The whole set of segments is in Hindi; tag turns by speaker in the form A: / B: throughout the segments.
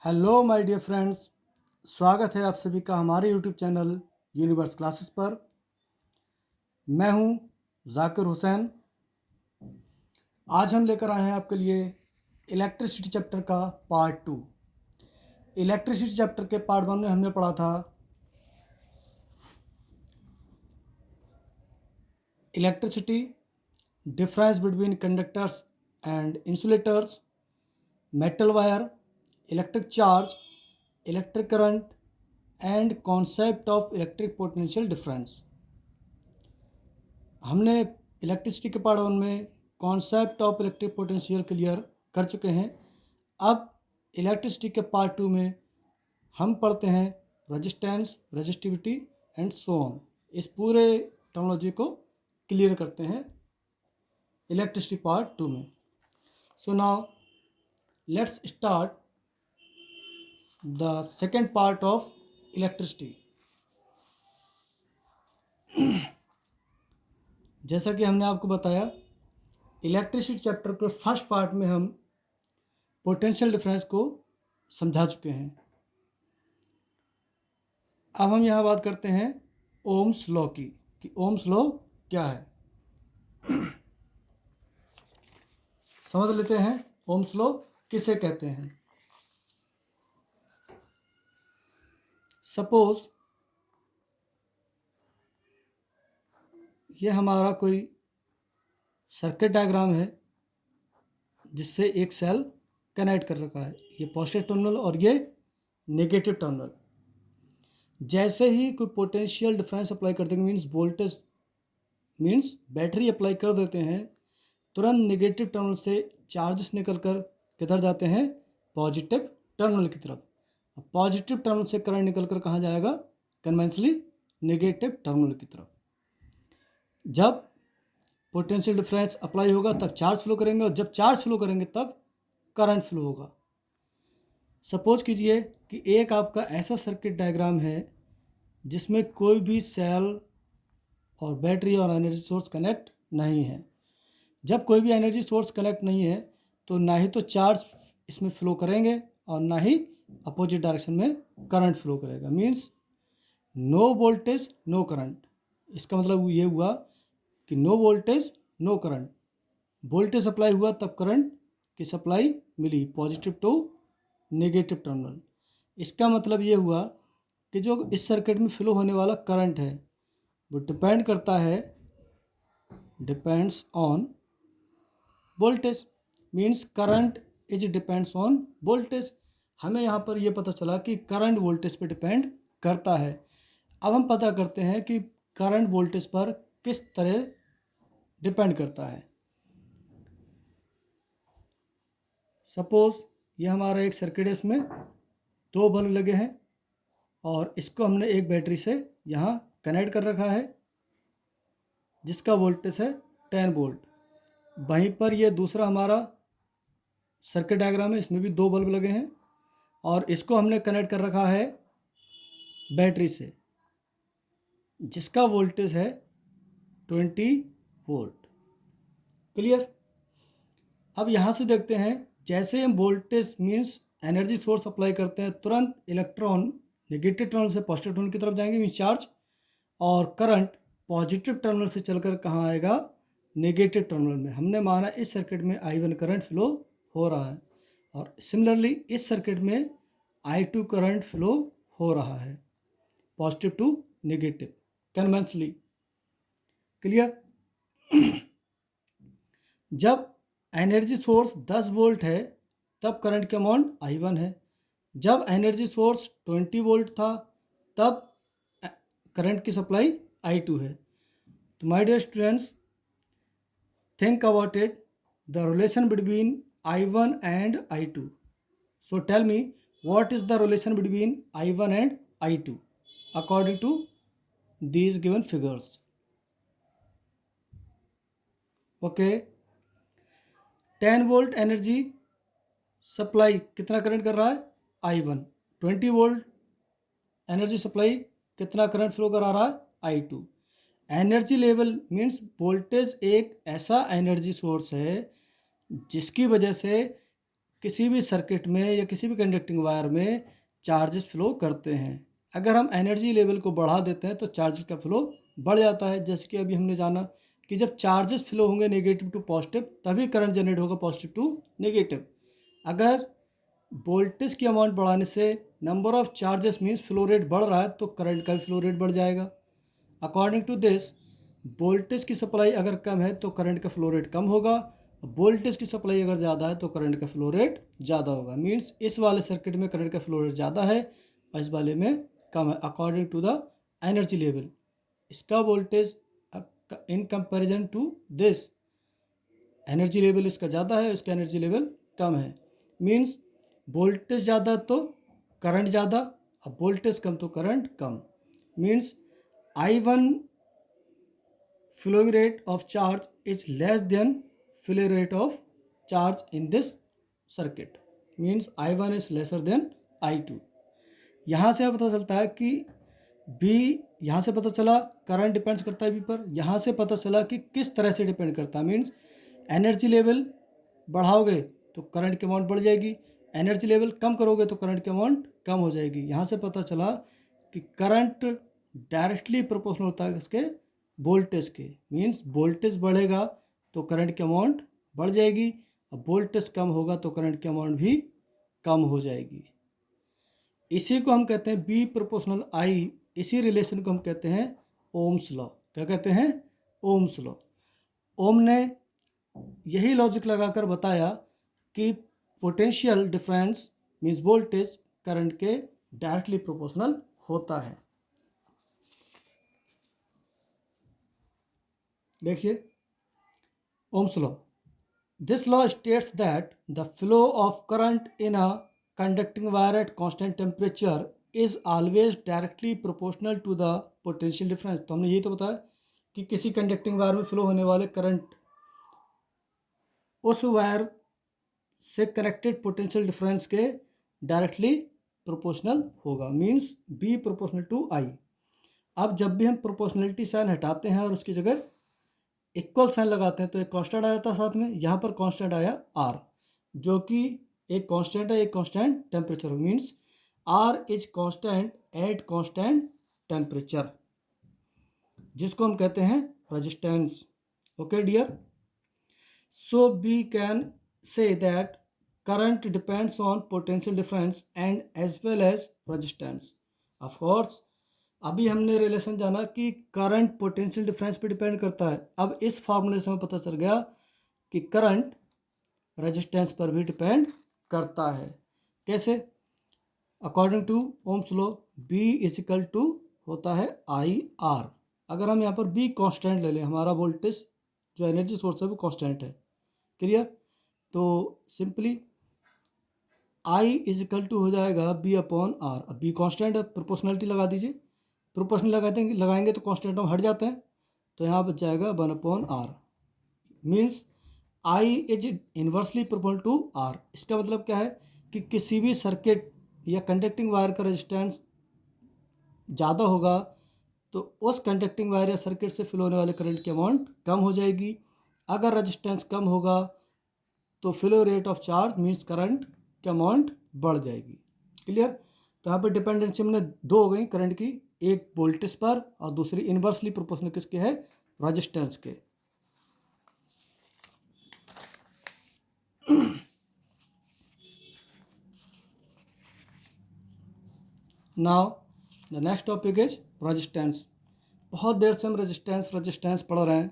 A: हेलो माय डियर फ्रेंड्स, स्वागत है आप सभी का हमारे यूट्यूब चैनल यूनिवर्स क्लासेस पर। मैं हूं जाकिर हुसैन। आज हम लेकर आए हैं आपके लिए इलेक्ट्रिसिटी चैप्टर का पार्ट 2। इलेक्ट्रिसिटी चैप्टर के पार्ट 1 में हमने पढ़ा था electricity, difference between conductors and insulators, metal wire, electric charge, electric current and concept of electric potential difference. हमने इलेक्ट्रिसिटी के पार्ट 1 में concept of electric potential clear कर चुके हैं। अब इलेक्ट्रिसिटी के पार्ट 2 में हम पढ़ते हैं resistance, resistivity and so on. इस पूरे टर्मिनोलॉजी को क्लियर करते हैं इलेक्ट्रिसिटी पार्ट 2 में। So now let's start the second part of electricity. जैसा कि हमने आपको बताया, इलेक्ट्रिसिटी चैप्टर के फर्स्ट पार्ट में हम पोटेंशियल डिफरेंस को समझा चुके हैं। अब हम यहाँ बात करते हैं ओम्स लॉ की, कि ओम्स लॉ क्या है। समझ लेते हैं ओम्स लॉ किसे कहते हैं। सपोज ये हमारा कोई सर्किट डायग्राम है जिससे एक सेल कनेक्ट कर रखा है, ये पॉजिटिव टर्मिनल और ये नेगेटिव टर्मिनल। जैसे ही कोई पोटेंशियल डिफरेंस अप्लाई कर देंगे, means voltage means battery apply कर देते हैं, तुरंत नेगेटिव टर्मिनल से चार्जेस निकल कर किधर जाते हैं, पॉजिटिव टर्मिनल की तरफ। पॉजिटिव टर्मिनल से करंट निकल कर कहाँ जाएगा, कन्वेंशनली नेगेटिव टर्मिनल की तरफ। जब पोटेंशियल डिफरेंस अप्लाई होगा तब चार्ज फ्लो करेंगे, और जब चार्ज फ्लो करेंगे तब करंट फ्लो होगा। सपोज कीजिए कि एक आपका ऐसा सर्किट डायग्राम है जिसमें कोई भी सेल और बैटरी और एनर्जी सोर्स कनेक्ट नहीं है। जब कोई भी एनर्जी सोर्स कनेक्ट नहीं है तो ना ही तो चार्ज इसमें फ्लो करेंगे और ना ही अपोजिट डायरेक्शन में करंट फ्लो करेगा। Means no voltage no current. इसका मतलब ये हुआ कि no voltage no current. Voltage supply हुआ तब करंट की सप्लाई मिली, पॉजिटिव टू नेगेटिव टर्मिनल। इसका मतलब ये हुआ कि जो इस सर्किट में फ्लो होने वाला करंट है वो डिपेंड करता है, depends on voltage. Means current is depends on voltage. हमें यहाँ पर ये पता चला कि करंट वोल्टेज पे डिपेंड करता है। अब हम पता करते हैं कि करंट वोल्टेज पर किस तरह डिपेंड करता है। सपोज ये हमारा एक सर्किट है, इसमें दो बल्ब लगे हैं और इसको हमने एक बैटरी से यहाँ कनेक्ट कर रखा है जिसका वोल्टेज है 10 वोल्ट। वहीं पर ये दूसरा हमारा सर्किट डायग्राम है, इसमें भी दो बल्ब लगे हैं और इसको हमने कनेक्ट कर रखा है बैटरी से जिसका वोल्टेज है 20 वोल्ट। क्लियर। अब यहाँ से देखते हैं, जैसे हम voltage means energy source apply करते हैं, तुरंत इलेक्ट्रॉन नेगेटिव टर्मिनल से पॉजिटिव टर्मिनल की तरफ जाएंगे, मीन्स चार्ज, और करंट पॉजिटिव टर्मिनल से चलकर कहाँ आएगा, नेगेटिव टर्मिनल में। हमने माना इस सर्किट में I1 करंट फ्लो हो रहा है और सिमिलरली इस सर्किट में I2 करंट फ्लो हो रहा है, positive to negative, conventionally. Clear. जब एनर्जी सोर्स 10 वोल्ट है तब करंट का अमाउंट I1 है। जब एनर्जी सोर्स 20 वोल्ट था तब करंट की सप्लाई I2 है। तो my dear students, think about it, the relation between I1 and I2। So tell me, what is the relation between I1 and I2 according to these given figures। Okay, 10 volt energy supply कितना करंट कर रहा है, I1। 20 वोल्ट एनर्जी सप्लाई कितना करंट फ्लो करा रहा है, I2। Energy level means voltage एक ऐसा एनर्जी सोर्स है जिसकी वजह से किसी भी सर्किट में या किसी भी कंडक्टिंग वायर में चार्जेस फ्लो करते हैं। अगर हम एनर्जी लेवल को बढ़ा देते हैं तो चार्जेस का फ्लो बढ़ जाता है। जैसे कि अभी हमने जाना कि जब चार्जेस फ्लो होंगे नेगेटिव टू पॉजिटिव तभी करंट जनरेट होगा पॉजिटिव टू नेगेटिव। अगर वोल्टेज की अमाउंट बढ़ाने से number of charges means flow rate बढ़ रहा है तो करंट का भी फ्लो रेट बढ़ जाएगा। अकॉर्डिंग टू दिस, वोल्टेज की सप्लाई अगर कम है तो करंट का फ्लो रेट कम होगा, वोल्टेज की सप्लाई अगर ज़्यादा है तो करंट का फ्लो रेट ज़्यादा होगा। मीन्स इस वाले सर्किट में करंट का फ्लो रेट ज़्यादा है और इस वाले में कम है according to the energy level. इसका voltage in comparison to this, energy level इसका ज़्यादा है, इसका एनर्जी लेवल कम है। मीन्स वोल्टेज ज़्यादा तो करंट ज़्यादा, अब वोल्टेज कम तो करंट कम। Means I1 flowing rate of charge is less than flow rate of charge in this circuit. Means I1 is lesser than I2। यहाँ से पता चलता है कि B, यहाँ से पता चला करंट डिपेंड्स करता है B पर, यहाँ से पता चला कि किस तरह से डिपेंड करता है। मीन्स एनर्जी लेवल बढ़ाओगे तो करंट की अमाउंट बढ़ जाएगी, एनर्जी लेवल कम करोगे तो करंट की अमाउंट कम हो जाएगी। यहाँ से पता चला कि करंट डायरेक्टली प्रोपोर्शनल होता है इसके वोल्टेज के। मीन्स वोल्टेज बढ़ेगा तो करंट की अमाउंट बढ़ जाएगी, अब वोल्टेज कम होगा तो करंट की अमाउंट भी कम हो जाएगी। इसी को हम कहते हैं बी प्रोपोर्शनल आई। इसी रिलेशन को हम कहते हैं ओम्स लॉ। क्या कहते हैं? Ohm's law. ओम ने यही लॉजिक लगाकर बताया कि potential difference means voltage current के डायरेक्टली प्रोपोर्शनल होता है। देखिए ohm's law. This law states that the flow of current in a conducting wire at constant temperature is always directly proportional to the potential difference. तो हमने यही तो बताया कि किसी कंडक्टिंग वायर में फ्लो होने वाले करंट उस वायर से कनेक्टेड पोटेंशियल डिफरेंस के डायरेक्टली प्रोपोर्शनल होगा। मीन्स बी प्रोपोर्शनल टू आई। अब जब भी हम प्रोपोर्शनलिटी साइन हटाते हैं और उसकी जगह इक्वल साइन लगाते हैं तो एक कांस्टेंट आ जाता है साथ में। यहाँ पर कांस्टेंट आया आर, जो कि एक कांस्टेंट है, एक constant temperature. Means R is constant at constant temperature, जिसको हम कहते हैं resistance. Okay dear, so we can say that current depends on potential difference and as well as resistance. Of course, अभी हमने रिलेशन जाना कि करंट पोटेंशियल डिफरेंस पे डिपेंड करता है। अब इस फार्मूले से हमें पता चल गया कि करंट रेजिस्टेंस पर भी डिपेंड करता है। कैसे? According to ohms law B is equal to होता है IR। अगर हम यहाँ पर B कांस्टेंट ले लें, हमारा वोल्टेज जो एनर्जी सोर्स है वो कांस्टेंट है। क्लियर? तो simply I is equal to हो जाएगा B अपॉन R। अब B कांस्टेंट है, प्रोपोर्शनलिटी लगा दीजिए। प्रोपोर्शनल लगाएंगे तो कांस्टेंट हम हट जाते हैं, तो यहाँ बच जाएगा 1 upon R। Means I is inversely proportional to R। इसका मतलब क्या है कि किसी भी सर्किट या कंडक्टिंग वायर का रेजिस्टेंस ज़्यादा होगा तो उस कंडक्टिंग वायर या सर्किट से फ्लो होने वाले करंट की अमाउंट कम हो जाएगी। अगर रेजिस्टेंस कम होगा तो flow rate of charge means current की अमाउंट बढ़ जाएगी। क्लियर? तो यहाँ पर डिपेंडेंसी हमने दो हो गई करंट की, एक वोल्टेज पर और दूसरी इन्वर्सली प्रोपोर्शनल किसके है? रेजिस्टेंस के। Now the next topic is resistance. बहुत देर से हम रेजिस्टेंस पढ़ रहे हैं,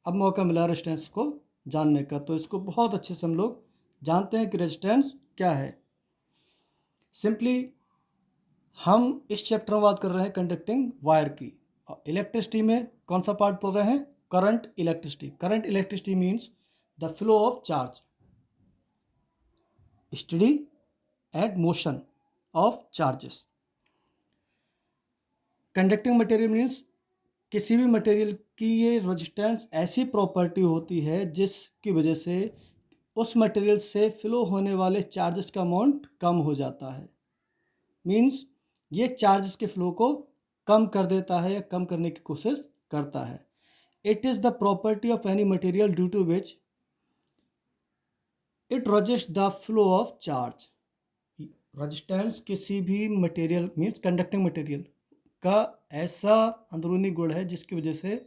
A: अब मौका मिला रेजिस्टेंस को जानने का, तो इसको बहुत अच्छे से हम लोग जानते हैं कि रेजिस्टेंस क्या है। सिंपली हम इस चैप्टर में बात कर रहे हैं कंडक्टिंग वायर की। और इलेक्ट्रिसिटी में कौन सा पार्ट पढ़ रहे हैं? Current electricity. Current electricity means the flow of charge, study eight motion of charges. Conducting material means किसी भी मटेरियल की ये रेजिस्टेंस ऐसी प्रॉपर्टी होती है जिसकी वजह से उस मटेरियल से फ्लो होने वाले चार्जेस का अमाउंट कम हो जाता है। मीन्स ये चार्जेस के फ्लो को कम कर देता है या कम करने की कोशिश करता है। It is the property of any material due to which it resist the flow of charge. Resistance किसी भी मटेरियल मीन्स कंडक्टिंग मटेरियल का ऐसा अंदरूनी गुण है जिसकी वजह से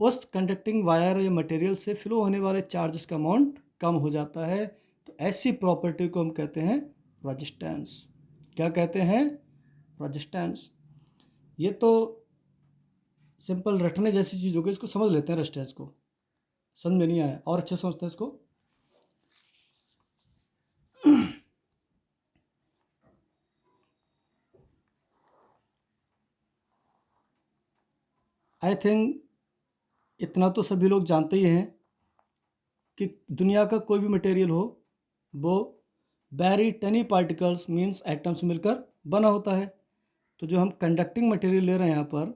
A: उस कंडक्टिंग वायर या मटेरियल से फ्लो होने वाले चार्जेस का अमाउंट कम हो जाता है। तो ऐसी प्रॉपर्टी को हम कहते हैं रजिस्टेंस। क्या कहते हैं? रजिस्टेंस। ये तो सिंपल रटने जैसी चीज़ हो गई, इसको समझ लेते हैं। रजिस्टेंस को समझ में नहीं आया और अच्छे समझते हैं इसको। आई थिंक इतना तो सभी लोग जानते ही हैं कि दुनिया का कोई भी मटेरियल हो वो very tiny particles means atoms मिलकर बना होता है। तो जो हम कंडक्टिंग मटेरियल ले रहे हैं यहाँ पर,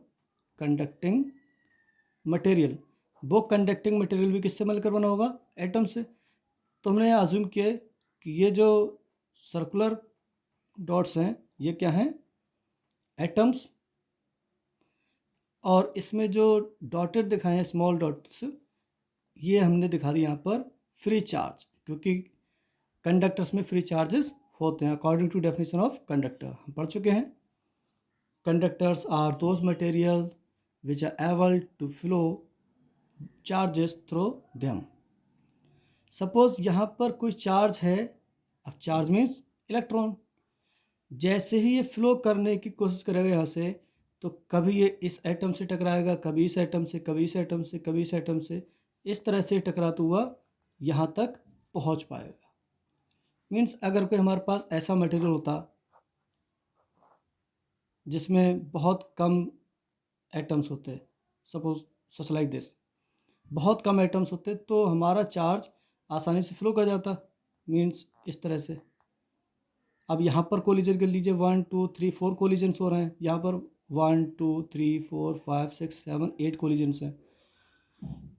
A: कंडक्टिंग मटेरियल, वो कंडक्टिंग मटेरियल भी किससे मिलकर बना होगा? एटम से। तो हमने यहाँ अज्यूम किया कि ये जो सर्कुलर डॉट्स हैं ये क्या हैं? एटम्स। और इसमें जो डॉटेड दिखाए हैं स्मॉल डॉट्स, ये हमने दिखा दी यहाँ पर फ्री चार्ज, क्योंकि कंडक्टर्स में फ्री चार्जेस होते हैं according to definition of conductor. हम पढ़ चुके हैं conductors are those material which are able to flow charges through them. Suppose यहाँ पर कोई चार्ज है, अब चार्ज मीन्स इलेक्ट्रॉन। जैसे ही ये फ्लो करने की कोशिश करेगा यहाँ से, तो कभी ये इस एटम से टकराएगा, कभी इस एटम से, कभी इस एटम से, कभी इस एटम से, इस तरह से टकराता हुआ यहाँ तक पहुँच पाएगा। मीन्स अगर कोई हमारे पास ऐसा मटेरियल होता जिसमें बहुत कम एटम्स होते, सपोज सच लाइक दिस, बहुत कम एटम्स होते, तो हमारा चार्ज आसानी से फ्लो कर जाता। मीन्स इस तरह से। अब यहाँ पर कोलिजन कर लीजिए, 1 2 3 4 कोलिजन्स हो रहे हैं। यहाँ पर 1 2 3 4 5 6 7 8 कोलिजन्स हैं।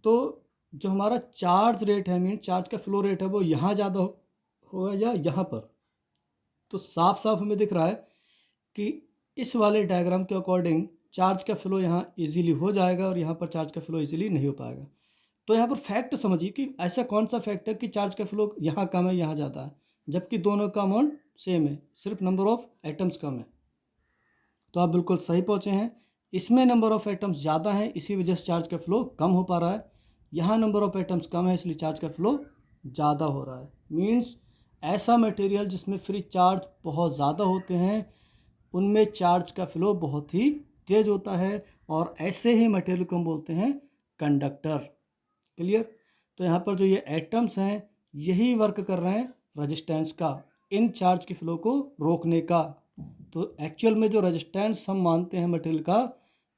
A: तो जो हमारा चार्ज रेट है, मीन चार्ज का फ्लो रेट है, वो यहाँ ज़्यादा होगा या यहाँ पर? तो साफ साफ हमें दिख रहा है कि इस वाले डायग्राम के अकॉर्डिंग चार्ज का फ्लो यहाँ इजीली हो जाएगा और यहाँ पर चार्ज का फ्लो इजीली नहीं हो पाएगा। तो यहाँ पर फैक्ट समझिए कि ऐसा कौन सा फैक्ट है कि चार्ज का फ्लो यहाँ कम है, यहाँ ज़्यादा है, जबकि दोनों का अमाउंट सेम है, सिर्फ नंबर ऑफ एटम्स कम है। तो आप बिल्कुल सही पहुँचे हैं। इसमें नंबर ऑफ एटम्स ज़्यादा हैं, इसी वजह से चार्ज का फ्लो कम हो पा रहा है। यहाँ नंबर ऑफ एटम्स कम है, इसलिए चार्ज का फ्लो ज़्यादा हो रहा है। मीन्स ऐसा मटेरियल जिसमें फ्री चार्ज बहुत ज़्यादा होते हैं उनमें चार्ज का फ्लो बहुत ही तेज़ होता है, और ऐसे ही मटेरियल को हम बोलते हैं कंडक्टर। क्लियर? तो यहाँ पर जो ये एटम्स हैं यही वर्क कर रहे हैं रजिस्टेंस का, इन चार्ज के फ्लो को रोकने का। तो एक्चुअल में जो रजिस्टेंस हम मानते हैं मटेरियल का,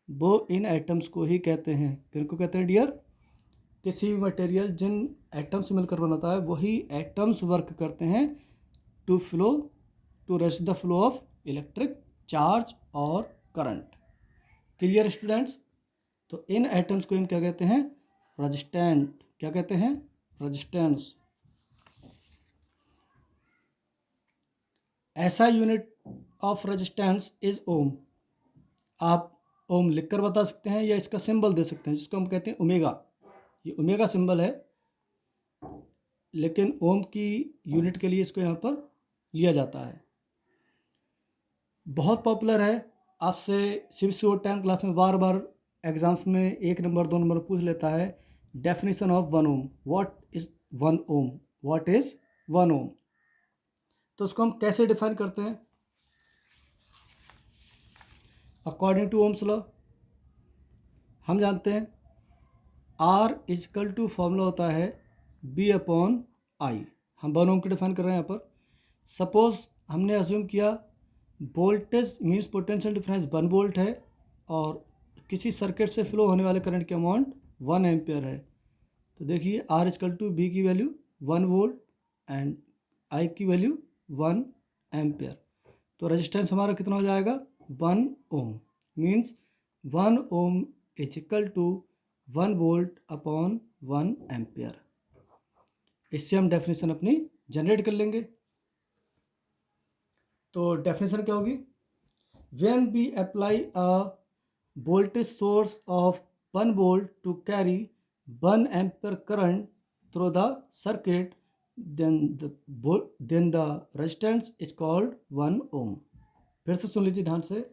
A: वो इन एटम्स को ही कहते हैं। किन को कहते हैं डियर? किसी भी मटेरियल जिन एटम्स से मिलकर बनता है वही एटम्स वर्क करते हैं to flow, to rest the flow of electric charge और करंट। Clear students? तो इन एटम्स को हम क्या कहते हैं? रजिस्टेंट। क्या कहते हैं? रजिस्टेंस। ऐसा यूनिट ऑफ रेजिस्टेंस इज ओम। आप ओम लिखकर बता सकते हैं या इसका सिंबल दे सकते हैं, जिसको हम कहते हैं ओमेगा। ये ओमेगा सिंबल है, लेकिन ओम की यूनिट के लिए इसको यहाँ पर लिया जाता है। बहुत पॉपुलर है, आपसे CBCO 10 क्लास में बार बार एग्जाम्स में 1 नंबर 2 नंबर पूछ लेता है। Definition of 1 ohm, what is 1 ohm, what is 1 ohm. तो उसको हम कैसे डिफाइन करते हैं? अकॉर्डिंग टू ओम्स लॉ हम जानते हैं R इजकल टू फॉर्मूला होता है B/I। हम 1 ओम को डिफाइन कर रहे हैं यहाँ पर। सपोज हमने अज्यूम किया voltage means potential difference 1 volt है और किसी सर्किट से फ्लो होने वाले करंट की अमाउंट 1 एम्पियर है। तो देखिए R इजकल टू B की वैल्यू 1 वोल्ट एंड I की वैल्यू 1 एम्पियर। तो रेजिस्टेंस हमारा कितना हो जाएगा? 1 ohm. Means 1 ohm is equal to 1 volt upon 1 ampere. इससे हम डेफिनेशन अपनी जनरेट कर लेंगे। तो डेफिनेशन क्या होगी? When we apply a voltage source of 1 volt to carry 1 ampere current through the circuit, then the resistance is called 1 ohm. फिर से सुन लीजिए ध्यान से.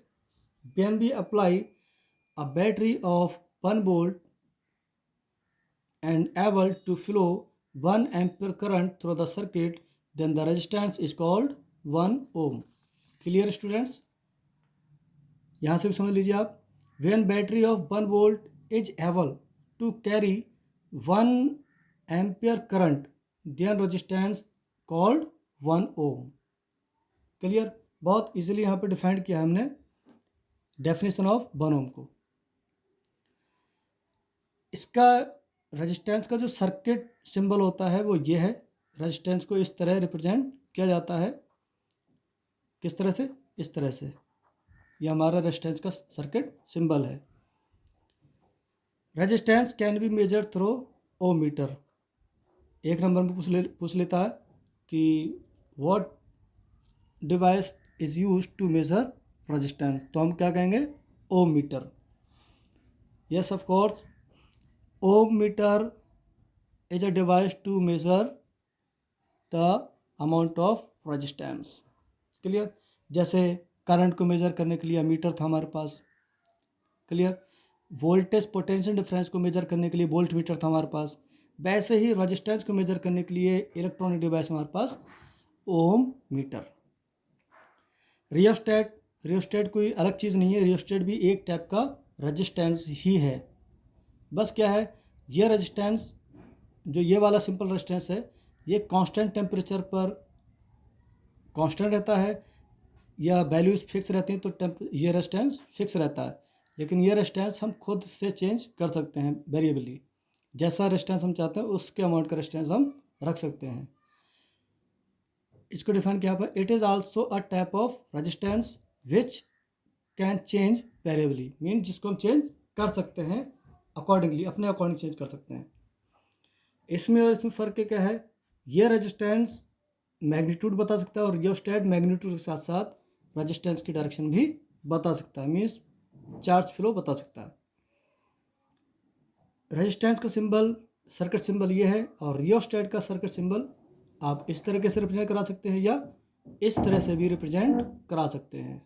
A: When we apply a battery of 1 volt and able to flow 1 ampere current through the circuit, then the resistance is called 1 ohm. Clear students? यहाँ से भी समझ लीजिए आप. When battery of 1 volt is able to carry 1 ampere current, then resistance called 1 ohm. Clear? बहुत इजीली यहाँ पे डिफाइंड किया हमने डेफिनेशन ऑफ 1 ओम को. इसका रेजिस्टेंस का जो सर्किट सिंबल होता है वो ये है. रेजिस्टेंस को इस तरह रिप्रेजेंट किया जाता है. किस तरह से? इस तरह से. ये हमारा रेजिस्टेंस का सर्किट सिंबल है. Resistance can be measure through ohm meter. एक नंबर में पूछ लेता है कि what device is use to measure resistance. तो हम क्या कहेंगे? Ohm meter. Yes of course, ohm meter is a device to measure the amount of resistance. Clear? जैसे करंट को मेजर करने के लिए मीटर था हमारे पास. क्लियर? वोल्टेज पोटेंशियल डिफरेंस को मेजर करने के लिए वोल्ट मीटर था हमारे पास. वैसे ही रेजिस्टेंस को मेजर करने के लिए इलेक्ट्रॉनिक डिवाइस हमारे पास ओम मीटर. रियोस्टेट कोई अलग चीज़ नहीं है. रियोस्टेट भी एक टाइप का रेजिस्टेंस ही है. बस क्या है, ये रेजिस्टेंस जो ये वाला सिंपल रेजिस्टेंस है ये कांस्टेंट टेम्परेचर पर कांस्टेंट रहता है या वैल्यूज़ फिक्स रहती हैं तो ये रेजिस्टेंस फिक्स रहता है. लेकिन ये रेजिस्टेंस हम खुद से चेंज कर सकते हैं वेरिएबली. जैसा रेजिस्टेंस हम चाहते हैं उसके अमाउंट का रेजिस्टेंस हम रख सकते हैं. इसको डिफाइन किया पर it is also a type of resistance which can change वेरिएबली. Mean जिसको हम चेंज कर सकते हैं अकॉर्डिंगली, अपने अकॉर्डिंग चेंज कर सकते हैं. इसमें और इसमें फ़र्क क्या है? ये रेजिस्टेंस मैग्नीट्यूड बता सकता है और रियोस्टेट मैग्नीट्यूड के साथ साथ रेजिस्टेंस की डायरेक्शन भी बता सकता है. मीन्स चार्ज फ्लो बता सकता है. रेजिस्टेंस का सिंबल, सर्किट सिंबल ये है और रियोस्टेट का सर्किट सिंबल आप इस तरीके से रिप्रेजेंट करा सकते हैं या इस तरह से भी रिप्रेजेंट करा सकते हैं.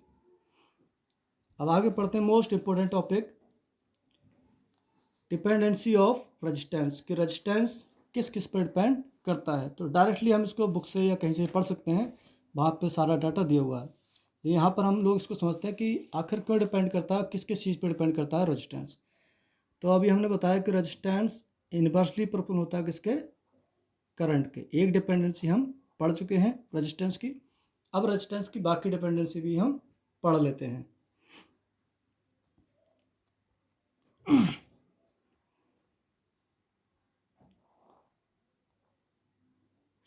A: अब आगे पढ़ते हैं most important topic, dependency of resistance. कि रेजिस्टेंस किस किस पर डिपेंड करता है. तो डायरेक्टली हम इसको बुक से या कहीं से पढ़ सकते हैं, वहाँ पे सारा डाटा दिया हुआ है. तो यहाँ पर हम लोग इसको समझते हैं कि आखिर क्यों डिपेंड करता है, किस किस चीज़ पर डिपेंड करता है रेजिस्टेंस. तो अभी हमने बताया कि रेजिस्टेंस इन्वर्सली प्रोपोर्शनल होता है किसके? करंट के. एक डिपेंडेंसी हम पढ़ चुके हैं रेजिस्टेंस की. अब रेजिस्टेंस की बाकी डिपेंडेंसी भी हम पढ़ लेते हैं.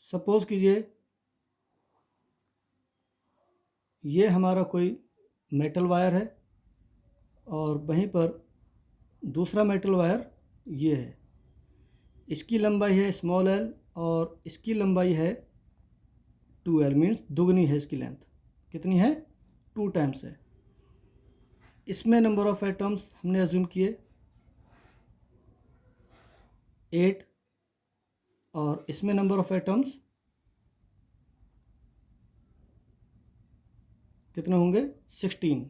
A: सपोज कीजिए ये हमारा कोई मेटल वायर है और वहीं पर दूसरा मेटल वायर ये है. इसकी लंबाई है स्मॉल एल और इसकी लंबाई है 2L. मीन्स दुगनी है इसकी लेंथ. कितनी है? 2 टाइम्स है. इसमें नंबर ऑफ एटम्स हमने अज्यूम किए 8 और इसमें नंबर ऑफ एटम्स कितने होंगे? 16.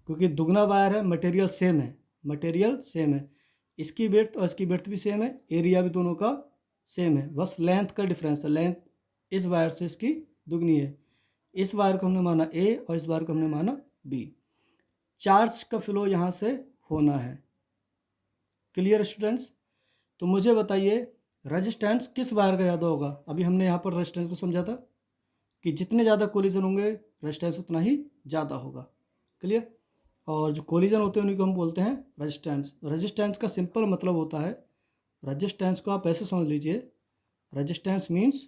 A: क्योंकि दुगना वायर है, मटेरियल सेम है. इसकी विड्थ और इसकी विड्थ भी सेम है, एरिया भी दोनों का सेम है. बस लेंथ का डिफरेंस है. लेंथ इस वायर से इसकी दुगनी है. इस वायर को हमने माना ए और इस वायर को हमने माना बी. चार्ज का फ्लो यहाँ से होना है. Clear students? तो मुझे बताइए रेजिस्टेंस किस वायर का ज़्यादा होगा. अभी हमने यहाँ पर रेजिस्टेंस को समझा था कि जितने ज़्यादा कोलिजन होंगे रेजिस्टेंस उतना ही ज़्यादा होगा. क्लियर? और जो कोलिजन होते हैं उन्हीं को हम बोलते हैं रेजिस्टेंस. रेजिस्टेंस का सिंपल मतलब होता है, रेजिस्टेंस को आप ऐसे समझ लीजिए, रेजिस्टेंस मीन्स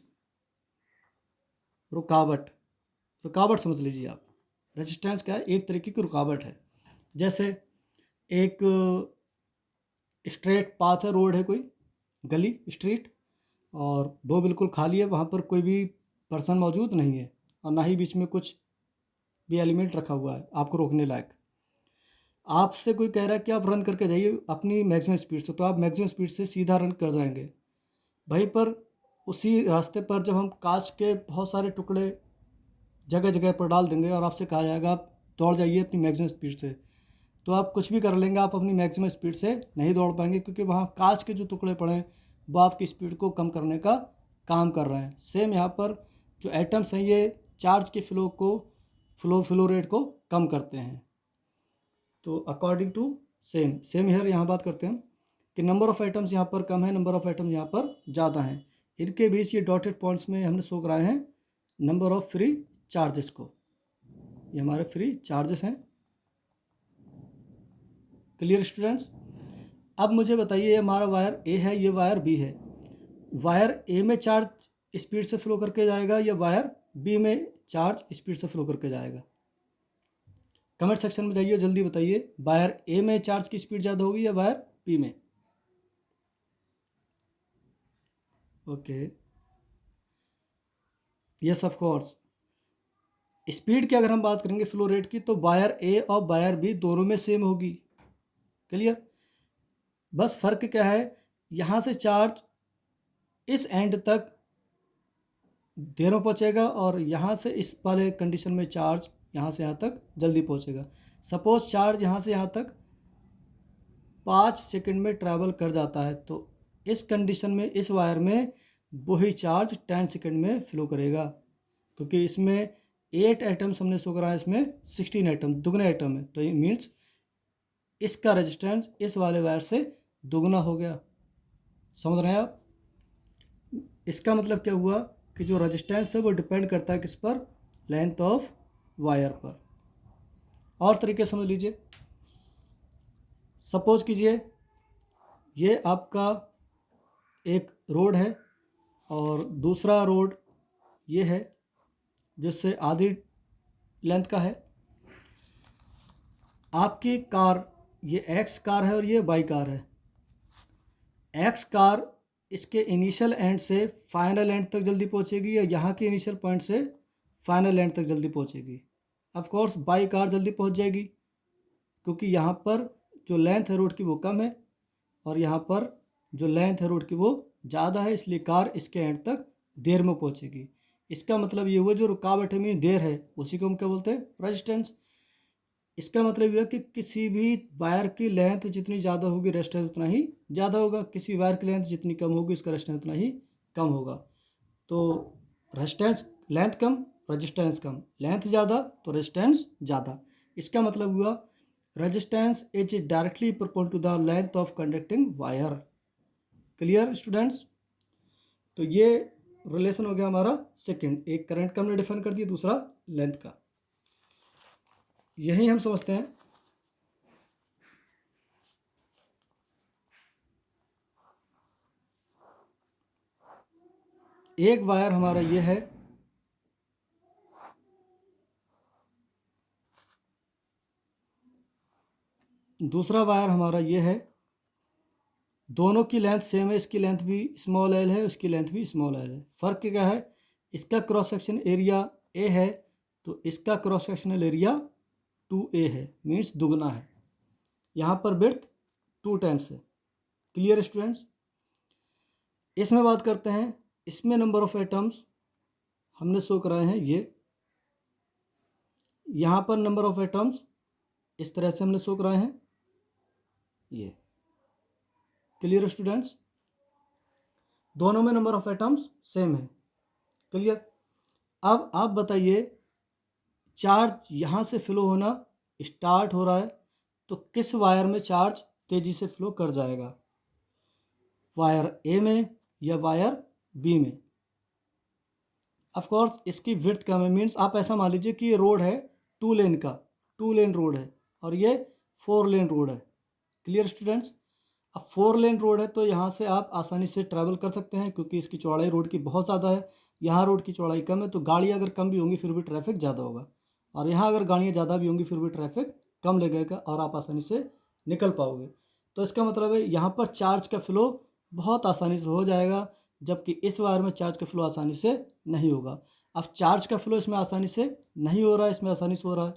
A: रुकावट समझ लीजिए आप. रेजिस्टेंस क्या है? एक तरीके की रुकावट है. जैसे एक स्ट्रेट पाथ है, रोड है, कोई गली स्ट्रीट, और वो बिल्कुल खाली है, वहाँ पर कोई भी पर्सन मौजूद नहीं है और ना ही बीच में कुछ भी एलिमेंट रखा हुआ है आपको रोकने लायक. आपसे कोई कह रहा है कि आप रन करके जाइए अपनी मैक्सिमम स्पीड से, तो आप मैक्सिमम स्पीड से सीधा रन कर जाएंगे. वहीं पर उसी रास्ते पर जब हम कांच के बहुत सारे टुकड़े जगह जगह पर डाल देंगे और आपसे कहा जाएगा आप दौड़ जाइए अपनी मैक्सिमम स्पीड से, तो आप कुछ भी कर लेंगे, आप अपनी मैक्सिमम स्पीड से नहीं दौड़ पाएंगे, क्योंकि वहाँ कांच के जो टुकड़े पड़े हैं वो आपकी स्पीड को कम करने का काम कर रहे हैं। सेम यहाँ पर जो एटम्स हैं ये चार्ज के फ्लो रेट को कम करते हैं। तो अकॉर्डिंग टू सेम हियर यहाँ बात करते हैं कि नंबर ऑफ़ एटम्स यहाँ पर कम है, नंबर ऑफ़ एटम्स यहाँ पर ज़्यादा हैं। इनके बीच ये डॉटेड पॉइंट्स में हमने शो कराए हैं नंबर ऑफ़ फ्री चार्जेस को। ये हमारे फ्री चार्जेस हैं। Clear students? अब मुझे बताइए, ये हमारा वायर ए है, ये वायर बी है। वायर ए में चार्ज स्पीड से फ्लो करके जाएगा या वायर बी में चार्ज स्पीड से फ्लो करके जाएगा? कमेंट सेक्शन में जाइए, जल्दी बताइए, वायर ए में चार्ज की स्पीड ज़्यादा होगी या वायर बी में? Okay, yes of course. Speed की अगर हम बात करेंगे फ्लो रेट की, तो वायर ए और वायर बी दोनों में सेम होगी। क्लियर? बस फ़र्क क्या है, यहाँ से चार्ज इस एंड तक देर में पहुँचेगा और यहाँ से इस वाले कंडीशन में चार्ज यहाँ से यहाँ तक जल्दी पहुँचेगा। सपोज चार्ज यहाँ से यहाँ तक 5 सेकंड में ट्रैवल कर जाता है, तो इस कंडीशन में इस वायर में वही चार्ज 10 सेकंड में फ्लो करेगा, क्योंकि इसमें 8 एटम्स हमने शो करा है, इसमें 16 एटम, दुगने एटम है। तो ये मीन्स इसका रेजिस्टेंस इस वाले वायर से दुगना हो गया। समझ रहे हैं आप? इसका मतलब क्या हुआ कि जो रेजिस्टेंस है वो डिपेंड करता है किस पर? लेंथ ऑफ वायर पर। और तरीके समझ लीजिए, सपोज कीजिए ये आपका एक रोड है और दूसरा रोड ये है जिससे आधी लेंथ का है। आपकी कार, ये एक्स कार है और ये वाई कार है। एक्स कार इसके इनिशियल एंड से फाइनल एंड तक जल्दी पहुंचेगी या यहाँ के इनिशियल पॉइंट से फाइनल एंड तक जल्दी पहुंचेगी? ऑफ कोर्स बाई कार जल्दी पहुंच जाएगी, क्योंकि यहाँ पर जो लेंथ है रोड की वो कम है और यहाँ पर जो लेंथ है रोड की वो ज़्यादा है, इसलिए कार इसके एंड तक देर में पहुँचेगी। इसका मतलब ये हुआ जो रुकावट है मीन देर है, उसी को हम क्या बोलते हैं? रेजिस्टेंस। इसका मतलब यह कि किसी भी वायर की लेंथ जितनी ज़्यादा होगी रेजिस्टेंस उतना ही ज़्यादा होगा, किसी वायर की लेंथ जितनी कम होगी इसका रेजिस्टेंस उतना ही कम होगा। तो रेजिस्टेंस लेंथ कम, रेजिस्टेंस कम, लेंथ ज़्यादा तो रेजिस्टेंस ज़्यादा। इसका मतलब हुआ resistance is directly proportional to the length of conducting wire. Clear students? तो ये रिलेशन हो गया हमारा सेकंड, एक करंट का हमने डिफाइन कर दिया, दूसरा लेंथ का। यही हम समझते हैं एक वायर हमारा ये है, दूसरा वायर हमारा ये है, दोनों की लेंथ सेम है, इसकी लेंथ भी स्मॉल एल है, उसकी लेंथ भी स्मॉल एल है। फ़र्क क्या है? इसका क्रॉस सेक्शन एरिया ए है तो इसका क्रॉस सेक्शनल एरिया 2a है, मीन्स दुगना है। यहाँ पर विड्थ 2 टाइम्स है। Clear students? इसमें बात करते हैं, इसमें नंबर ऑफ एटम्स हमने शो कराए हैं ये, यहाँ पर नंबर ऑफ एटम्स इस तरह से हमने शो कराए हैं ये। Clear students? दोनों में नंबर ऑफ एटम्स सेम है। क्लियर? अब आप बताइए, चार्ज यहाँ से फ्लो होना स्टार्ट हो रहा है तो किस वायर में चार्ज तेज़ी से फ्लो कर जाएगा? वायर ए में या वायर बी में? ऑफ कोर्स इसकी विड्थ कम है, मीन्स आप ऐसा मान लीजिए कि ये रोड है 2 लेन का, 2 लेन रोड है और ये 4 लेन रोड है। Clear students? अब 4 लेन रोड है तो यहाँ से आप आसानी से ट्रैवल कर सकते हैं, क्योंकि इसकी चौड़ाई रोड की बहुत ज़्यादा है। यहाँ रोड की चौड़ाई कम है तो गाड़ियाँ अगर कम भी होंगी फिर भी ट्रैफिक ज़्यादा होगा, और यहाँ अगर गाड़ियाँ ज़्यादा भी होंगी फिर भी ट्रैफिक कम लगेगा और आप आसानी से निकल पाओगे। तो इसका मतलब है यहाँ पर चार्ज का फ्लो बहुत आसानी से हो जाएगा, जबकि इस वायर में चार्ज का फ्लो आसानी से नहीं होगा। अब चार्ज का फ्लो इसमें आसानी से नहीं हो रहा है, इसमें आसानी से हो रहा है,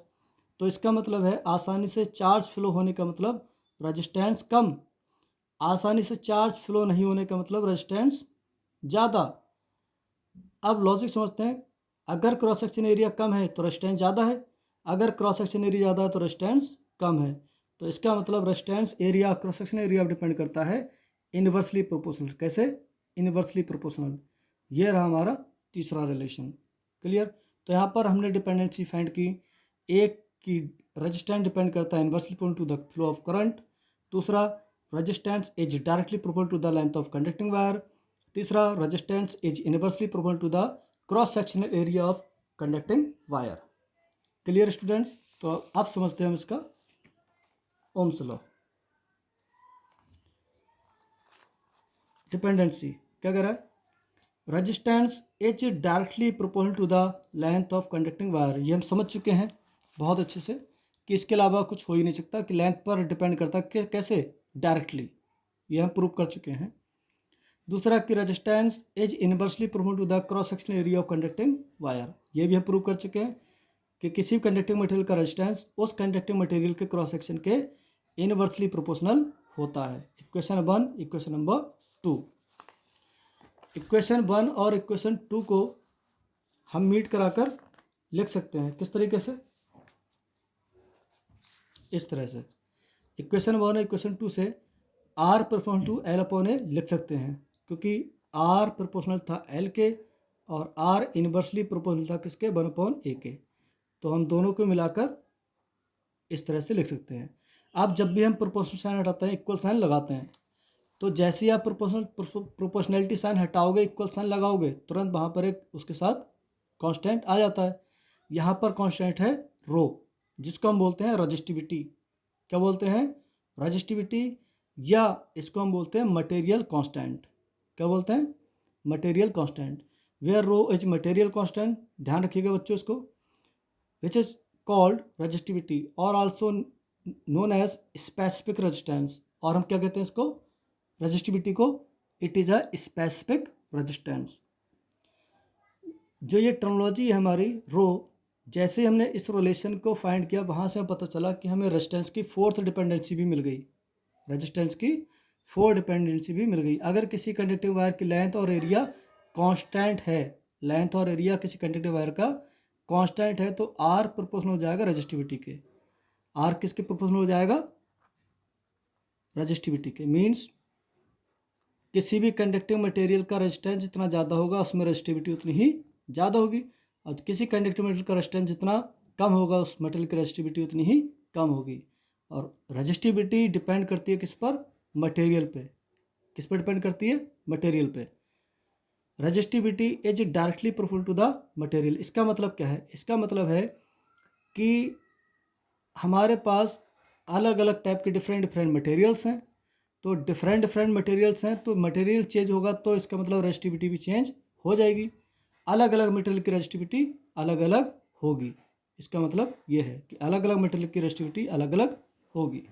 A: तो इसका मतलब है आसानी से चार्ज फ्लो होने का मतलब रेजिस्टेंस कम, आसानी से चार्ज फ्लो नहीं होने का मतलब रेजिस्टेंस ज़्यादा। अब लॉजिक समझते हैं। अगर क्रॉस सेक्शन एरिया कम है तो रेजिस्टेंस ज़्यादा है, अगर क्रॉस सेक्शन एरिया ज़्यादा है तो रेजिस्टेंस कम है। तो इसका मतलब resistance area cross section area पर डिपेंड करता है इन्वर्सली प्रोपोर्शनल। कैसे? Inversely proportional. ये रहा हमारा तीसरा रिलेशन। क्लियर? तो यहाँ पर हमने डिपेंडेंसी फाइंड की। एक की रेजिस्टेंस डिपेंड करता है inversely proportional to the flow of current. दूसरा, resistance is directly proportional to the length of conducting wire. तीसरा, resistance is inversely proportional to the cross sectional area of conducting wire. Clear students? तो अब समझते हैं हम इसका ओम्स लॉ। डिपेंडेंसी क्या कह रहा है? Resistance is directly proportional to the length of conducting wire. ये हम समझ चुके हैं बहुत अच्छे से कि इसके अलावा कुछ हो ही नहीं सकता, कि लेंथ पर डिपेंड करता है। कैसे? डायरेक्टली। ये हम प्रूव कर चुके हैं। दूसरा कि resistance is inversely proportional to the cross sectional area of conducting wire. ये भी हम प्रूव कर चुके हैं कि किसी भी कंडक्टिंग मटेरियल का रेजिस्टेंस उस कंडक्टिंग मटेरियल के क्रॉस सेक्शन के इनवर्सली प्रोपोर्शनल होता है। Equation 1, equation number 2। इक्वेशन 1 और इक्वेशन 2 को हम मीट कराकर लिख सकते हैं। किस तरीके से? इस तरह से। इक्वेशन 1 और इक्वेशन 2 से R proportional to L upon A लिख सकते हैं, क्योंकि आर प्रोपोर्शनल था एल के और आर इनवर्सली प्रोपोर्शनल था किसके? 1 अपॉन ए के। तो हम दोनों को मिलाकर इस तरह से लिख सकते हैं। अब जब भी हम प्रोपोर्शनल साइन हटाते हैं, इक्वल साइन लगाते हैं, तो जैसे ही आप प्रोपोर्शनैलिटी साइन हटाओगे, इक्वल साइन लगाओगे, तुरंत वहाँ पर एक उसके साथ कांस्टेंट आ जाता है। यहाँ पर कांस्टेंट है रो, जिसको हम बोलते हैं रजिस्टिविटी। क्या बोलते हैं? रजिस्टिविटी, या इसको हम बोलते हैं मटेरियल कांस्टेंट। क्या बोलते हैं? Material constant. Where rho is material constant, ध्यान रखिएगा बच्चों इसको, विच इज कॉल्ड रजिस्टिविटी और also known as specific resistance. और हम क्या कहते हैं इसको? रजिस्टिविटी को, it is a specific resistance. जो ये टर्मिनोलॉजी है हमारी रो, जैसे हमने इस रिलेशन को फाइंड किया, वहाँ से हमें पता चला कि हमें रेजिस्टेंस की फोर्थ डिपेंडेंसी भी मिल गई। रेजिस्टेंस की फोर्थ डिपेंडेंसी भी मिल गई। अगर किसी कंडक्टिंग वायर की लेंथ और एरिया कांस्टेंट है, लेंथ और एरिया किसी कंडक्टिंग वायर का कांस्टेंट है, तो आर प्रोपोर्शनल हो जाएगा रेजिस्टिविटी के। आर किसके प्रोपोर्शनल हो जाएगा? रेजिस्टिविटी के। मीन्स किसी भी कंडक्टिंग मटेरियल का रेजिस्टेंस जितना ज़्यादा होगा, उसमें रेजिस्टिविटी उतनी ही ज़्यादा होगी, और किसी कंडक्टिंग मटेरियल का रेजिस्टेंस जितना कम होगा, उस मटेरियल की रेजिस्टिविटी उतनी ही कम होगी। और रेजिस्टिविटी डिपेंड करती है किस पर? मटेरियल पे। किस पर डिपेंड करती है? मटेरियल पे। Resistivity is directly proportional to the material. इसका मतलब क्या है? इसका मतलब है कि हमारे पास अलग अलग टाइप के डिफरेंट मटेरियल्स हैं, तो डिफरेंट मटेरियल्स हैं, तो मटेरियल चेंज होगा तो इसका मतलब रेजिस्टिविटी भी चेंज हो जाएगी। अलग अलग मटेरियल की रेजिस्टिविटी अलग अलग होगी। इसका मतलब ये है कि अलग अलग मटेरियल की रेजिस्टिविटी अलग अलग होगी।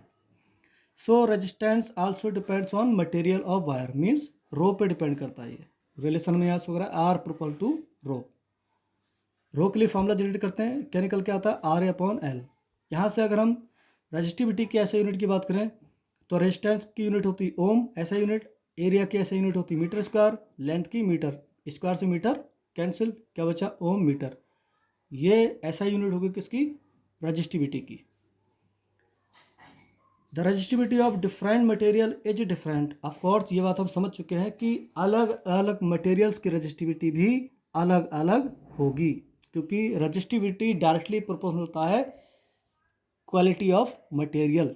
A: So resistance also depends on material of wire, means rho पे डिपेंड करता है। ये रिलेशन में यहाँ से होगा आर प्रोपोर्शनल टू रो। रो के लिए फॉर्मूला जनरेट करते हैं, क्या निकल के आता है? R upon L. यहाँ से अगर हम रेजिस्टिविटी की ऐसे यूनिट की बात करें, तो रेजिस्टेंस की यूनिट होती ओम, ऐसा यूनिट। एरिया की ऐसा यूनिट होती मीटर स्क्वायर। लेंथ की मीटर, स्क्वायर से मीटर कैंसिल, क्या बचा? ओम मीटर। ये ऐसा यूनिट होगी किसकी? रेजिस्टिविटी की। The resistivity of different material is different. Of course ये बात हम समझ चुके हैं कि अलग अलग मटेरियल्स की रेजिस्टिविटी भी अलग अलग होगी, क्योंकि रेजिस्टिविटी डायरेक्टली प्रोपोर्शनल होता है quality of material.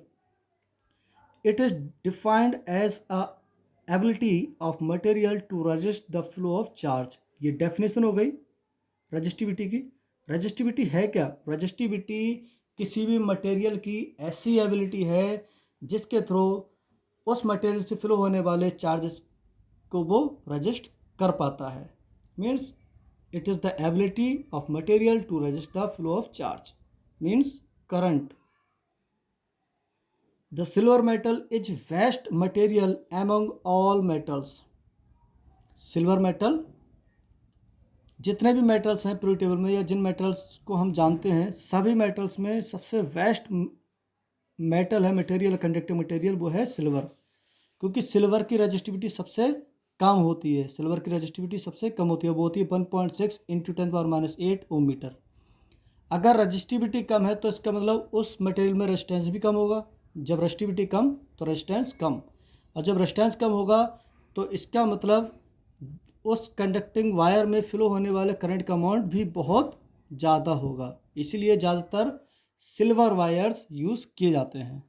A: It is defined as a ability of material to resist the flow of charge। ये डेफिनेशन हो गई रजिस्टिविटी की। रजिस्टिविटी है क्या? रजिस्टिविटी किसी भी मटेरियल की ऐसी एबिलिटी है जिसके थ्रू उस मटेरियल से फ्लो होने वाले चार्जेस को वो रजिस्ट कर पाता है। Means it is the ability of material to resist the flow of charge, means current. The silver metal is vast material among all metals। Silver metal जितने भी मेटल्स हैं पीरियोडिक टेबल में, या जिन मेटल्स को हम जानते हैं, सभी मेटल्स में सबसे वेस्ट मेटल है, मटेरियल, कंडक्टिव मटेरियल, वो है सिल्वर। क्योंकि सिल्वर की रेजिस्टिविटी सबसे कम होती है, सिल्वर की रजिस्टिविटी सबसे कम होती है, वो होती है 1.6 × 10⁻8 ओम मीटर। अगर रजिस्टिविटी कम है तो इसका मतलब उस मटेरियल में रेजिस्टेंस भी कम होगा। जब रजिस्टिविटी कम तो रेजिस्टेंस कम, और जब रेजिस्टेंस कम होगा तो इसका मतलब उस कंडक्टिंग वायर में फ्लो होने वाले करंट का अमाउंट भी बहुत ज़्यादा होगा। इसीलिए ज़्यादातर सिल्वर वायर्स यूज़ किए जाते हैं।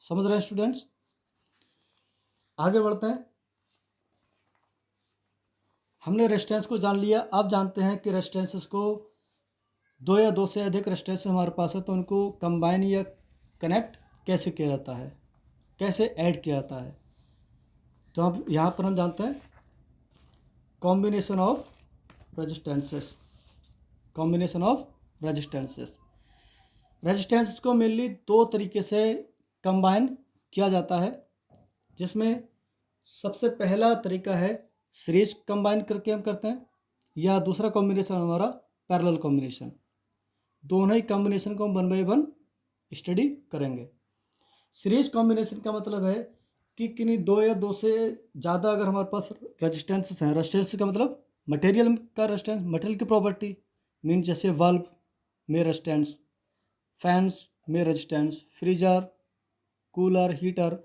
A: समझ रहे हैं स्टूडेंट्स? आगे बढ़ते हैं। हमने रेजिस्टेंस को जान लिया, अब जानते हैं कि रेजिस्टेंसेस को दो या दो से अधिक रेजिस्टेंस हमारे पास है तो उनको कंबाइन या कनेक्ट कैसे किया जाता है, कैसे ऐड किया जाता है। तो अब यहाँ पर हम जानते हैं combination of resistances. Combination of resistances, resistance को मेनली दो तरीके से कंबाइन किया जाता है, जिसमें सबसे पहला तरीका है सीरीज कंबाइन करके हम करते हैं, या दूसरा कॉम्बिनेशन हमारा पैरेलल कॉम्बिनेशन। दोनों ही कॉम्बिनेशन को हम 1 बाय 1 स्टडी करेंगे। सीरीज कॉम्बिनेशन का मतलब है कि किन्हीं दो या दो से ज़्यादा अगर हमारे पास रेजिस्टेंसेस हैं, रेजिस्टेंस का मतलब मटेरियल का रेजिस्टेंस, मटेरियल की प्रॉपर्टी मीन जैसे बल्ब में रेजिस्टेंस, फैंस में रेजिस्टेंस, फ्रीजर, कूलर, हीटर,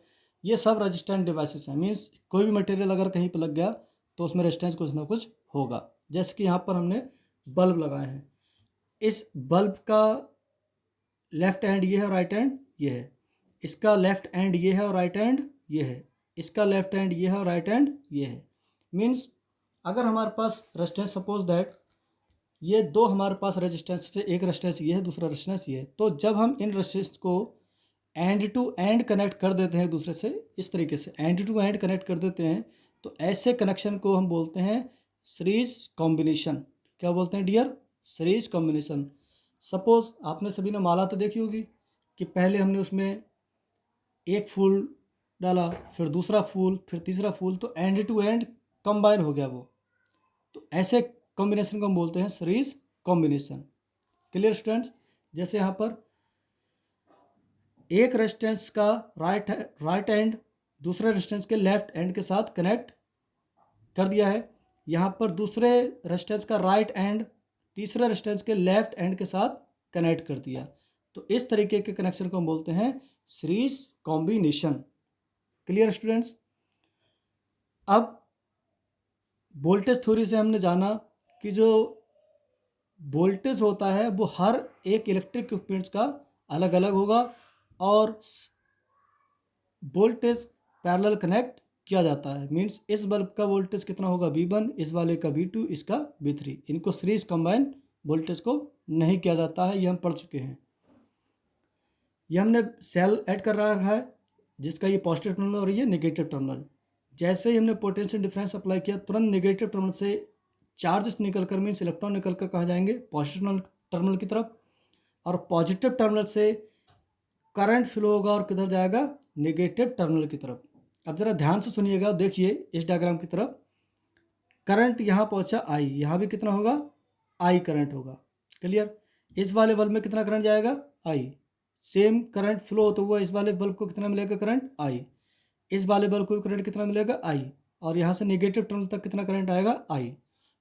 A: ये सब रेजिस्टेंट डिवाइसेस हैं। मीन्स कोई भी मटेरियल अगर कहीं पर लग गया तो उसमें रेजिस्टेंस कुछ ना कुछ होगा। जैसे कि यहाँ पर हमने बल्ब लगाए हैं, इस बल्ब का लेफ्ट एंड ये है, राइट एंड ये है, इसका लेफ्ट एंड ये है और राइट एंड ये है, इसका लेफ्ट एंड ये है और राइट एंड ये है। मीन्स अगर हमारे पास रेजिस्टेंस, सपोज दैट ये दो हमारे पास रेजिस्टेंस से, एक रेजिस्टेंस ये है, दूसरा रेजिस्टेंस ये है, तो जब हम इन रेजिस्टेंस को एंड टू एंड कनेक्ट कर देते हैं दूसरे से, इस तरीके से एंड टू एंड कनेक्ट कर देते हैं, तो ऐसे कनेक्शन को हम बोलते हैं सीरीज कॉम्बिनेशन। क्या बोलते हैं डियर? Series combination. सपोज आपने सभी ने माला तो देखी होगी कि पहले हमने उसमें एक फूल डाला, फिर दूसरा फूल, फिर तीसरा फूल, तो एंड टू एंड कंबाइन हो गया वो। तो ऐसे कॉम्बिनेशन को हम बोलते हैं सीरीज कॉम्बिनेशन। Clear students? जैसे यहाँ पर एक रेजिस्टेंस का राइट एंड दूसरे रेजिस्टेंस के लेफ्ट एंड के साथ कनेक्ट कर दिया है, यहाँ पर दूसरे रेजिस्टेंस का राइट एंड तीसरे रेजिस्टेंस के लेफ्ट एंड के साथ कनेक्ट कर दिया, तो इस तरीके के कनेक्शन को हम बोलते हैं सीरीज कॉम्बिनेशन। Clear students? अब वोल्टेज थ्योरी से हमने जाना कि जो वोल्टेज होता है वो हर एक इलेक्ट्रिक इक्विपमेंट्स का अलग अलग होगा, और वोल्टेज पैरेलल कनेक्ट किया जाता है। मींस इस बल्ब का वोल्टेज कितना होगा V1, इस वाले का V2, इसका V3। इनको सीरीज कंबाइन वोल्टेज को नहीं किया जाता है, ये हम पढ़ चुके हैं। ये हमने सेल ऐड कर रखा है जिसका ये पॉजिटिव टर्मिनल और ये नेगेटिव टर्मिनल। जैसे ही हमने पोटेंशियल डिफरेंस अप्लाई किया, तुरंत नेगेटिव टर्मिनल से चार्जेस निकलकर, मीन्स इलेक्ट्रॉन निकलकर कहाँ जाएंगे? पॉजिटिव टर्मिनल की तरफ, और पॉजिटिव टर्मिनल से करंट फ्लो होगा और किधर जाएगा? नेगेटिव टर्मिनल की तरफ। अब ज़रा ध्यान से सुनिएगा, देखिए इस डायग्राम की तरफ, करंट यहाँ पहुँचा I, यहाँ भी कितना होगा? I करंट होगा। क्लियर? इस वाले बल्ब में कितना करंट जाएगा? I। सेम करंट फ्लो होता हुआ इस वाले बल्ब को कितना मिलेगा? Current I। इस वाले बल्ब को करंट कितना मिलेगा? I। और यहाँ से नेगेटिव टर्मिनल तक कितना करंट आएगा? I।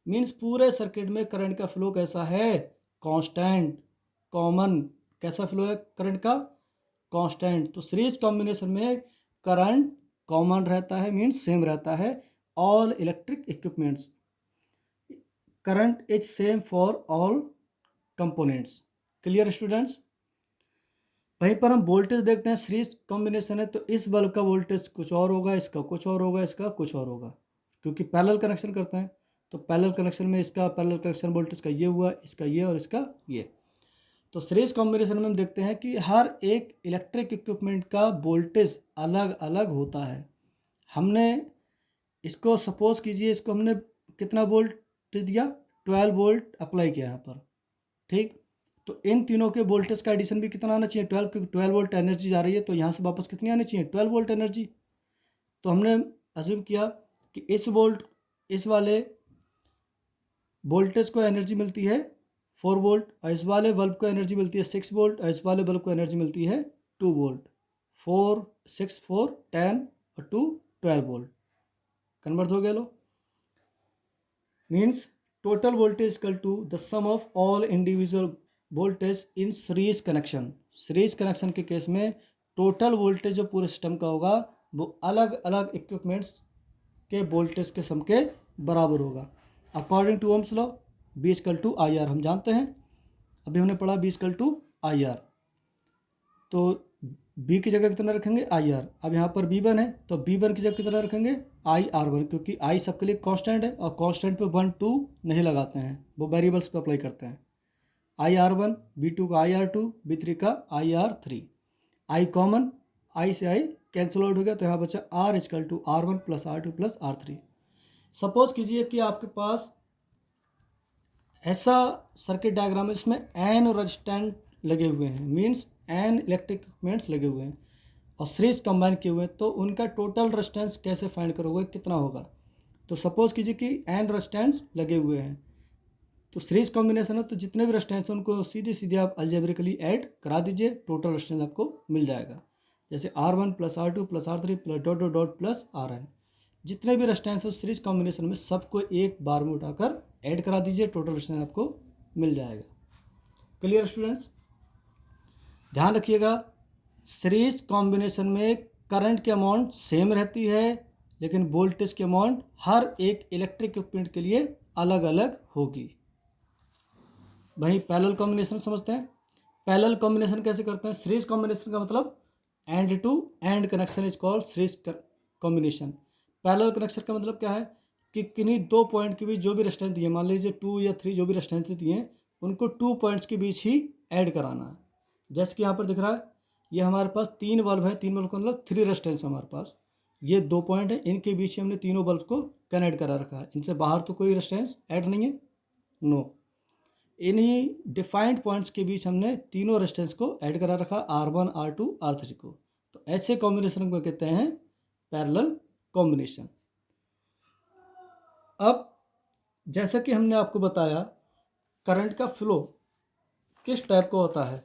A: मीन्स पूरे सर्किट में करंट का फ्लो कैसा है? Constant, common. कैसा फ्लो है करंट का? कांस्टेंट। तो सीरीज कॉम्बिनेशन में करंट कॉमन रहता है, मीन्स सेम रहता है। All electric equipments current is same for all components. Clear students? वहीं पर हम वोल्टेज देखते हैं, सीरीज कॉम्बिनेशन है तो इस बल्ब का वोल्टेज कुछ और होगा, इसका कुछ और होगा, इसका कुछ और होगा, क्योंकि पैरेलल कनेक्शन करते हैं। तो पैरेलल कनेक्शन में इसका पैरेलल कनेक्शन वोल्टेज का ये हुआ, इसका ये और इसका ये। तो सीरीज कॉम्बिनेशन में हम देखते हैं कि हर एक इलेक्ट्रिक इक्विपमेंट का वोल्टेज अलग अलग होता है। हमने इसको सपोज कीजिए, इसको हमने कितना वोल्ट दिया? 12 वोल्ट अप्लाई किया यहाँ पर, ठीक। तो इन तीनों के वोल्टेज का एडिशन भी कितना आना चाहिए? 12, क्योंकि 12 वोल्ट एनर्जी जा रही है, तो यहाँ से वापस कितनी आनी चाहिए? 12 वोल्ट एनर्जी। तो हमने अज्यूम किया कि इस वाले वोल्टेज को एनर्जी मिलती है 4 वोल्ट, और इस वाले बल्ब को एनर्जी मिलती है 6 वोल्ट, और इस वाले बल्ब को एनर्जी मिलती है 2 वोल्ट। 4, 6, 4, 10 और 2, 12 वोल्ट। कन्वर्ट हो गया लो, means total voltage equal to the sum of all individual voltage in series connection. Series connection के केस में टोटल वोल्टेज जो पूरे सिस्टम का होगा वो अलग अलग इक्विपमेंट्स के वोल्टेज के सम के बराबर होगा। According to ohms law V equal to I R हम जानते हैं, अभी हमने पढ़ा V equal to I R. तो बी की जगह कितना रखेंगे आई आर। अब यहाँ पर बी वन है तो बी वन की जगह कितना रखेंगे आई आर वन, क्योंकि आई सबके लिए कांस्टेंट है और कांस्टेंट पे 1 2 नहीं लगाते हैं, वो वेरिएबल्स पे अप्लाई करते हैं। I R one, B two का I R two, B three का I R three. I common, I से आई कैंसिल आउट हो गया तो यहाँ बचा R equal to R one plus R two plus R three. Suppose कीजिए कि आपके पास ऐसा सर्किट डायग्राम है जिसमें एन रेजिस्टेंट लगे हुए हैं, मीन्स एन इलेक्ट्रिक इक्विपमेंट्स लगे हुए हैं और सीरीज कंबाइन किए हुए हैं, तो उनका टोटल रेजिस्टेंस कैसे फाइंड करोगे, कितना होगा। तो सपोज कीजिए कि एन रेजिस्टेंस लगे हुए हैं, तो सीरीज कॉम्बिनेशन है तो जितने भी रेजिस्टेंस हैं उनको सीधे सीधे आप अलजेब्रिकली ऐड करा दीजिए, टोटल रेजिस्टेंस आपको मिल जाएगा। जैसे R one plus R two plus R three plus dot dot dot plus R N, जितने भी रेजिस्टेंस है सीरीज कॉम्बिनेशन में सबको एक बार में उठाकर ऐड करा दीजिए, टोटल रेजिस्टेंस आपको मिल जाएगा। क्लियर स्टूडेंट्स, ध्यान रखिएगा सीरीज कॉम्बिनेशन में करंट की अमाउंट सेम रहती है, लेकिन वोल्टेज की अमाउंट हर एक इलेक्ट्रिक इक्विपमेंट के लिए अलग अलग होगी। वहीं पैरेलल कॉम्बिनेशन समझते हैं। पैरेलल कॉम्बिनेशन कैसे करते हैं। सीरीज कॉम्बिनेशन का मतलब end to end connection is called series combination. Parallel connection का मतलब क्या है कि किन्हीं दो पॉइंट के बीच जो भी रेजिस्टेंस दिए, मान लीजिए 2 या 3 जो भी रेजिस्टेंस दिए हैं, उनको 2 पॉइंट्स के बीच ही ऐड कराना है। जैसे कि यहाँ पर दिख रहा है, ये हमारे पास 3 बल्ब हैं, 3 बल्ब का मतलब 3 रेजिस्टेंस हमारे पास, ये 2 पॉइंट है, इनके बीच हमने तीनों बल्ब को कनेक्ट करा रखा है, इनसे बाहर तो कोई रेजिस्टेंस ऐड नहीं है, नो। इन्हीं डिफाइंड पॉइंट्स के बीच हमने तीनों रेजिस्टेंस को ऐड करा रखा, R1 R2 R3 को। तो ऐसे कॉम्बिनेशन को कहते हैं पैरेलल कॉम्बिनेशन। अब जैसा कि हमने आपको बताया करंट का फ्लो किस टाइप का होता है,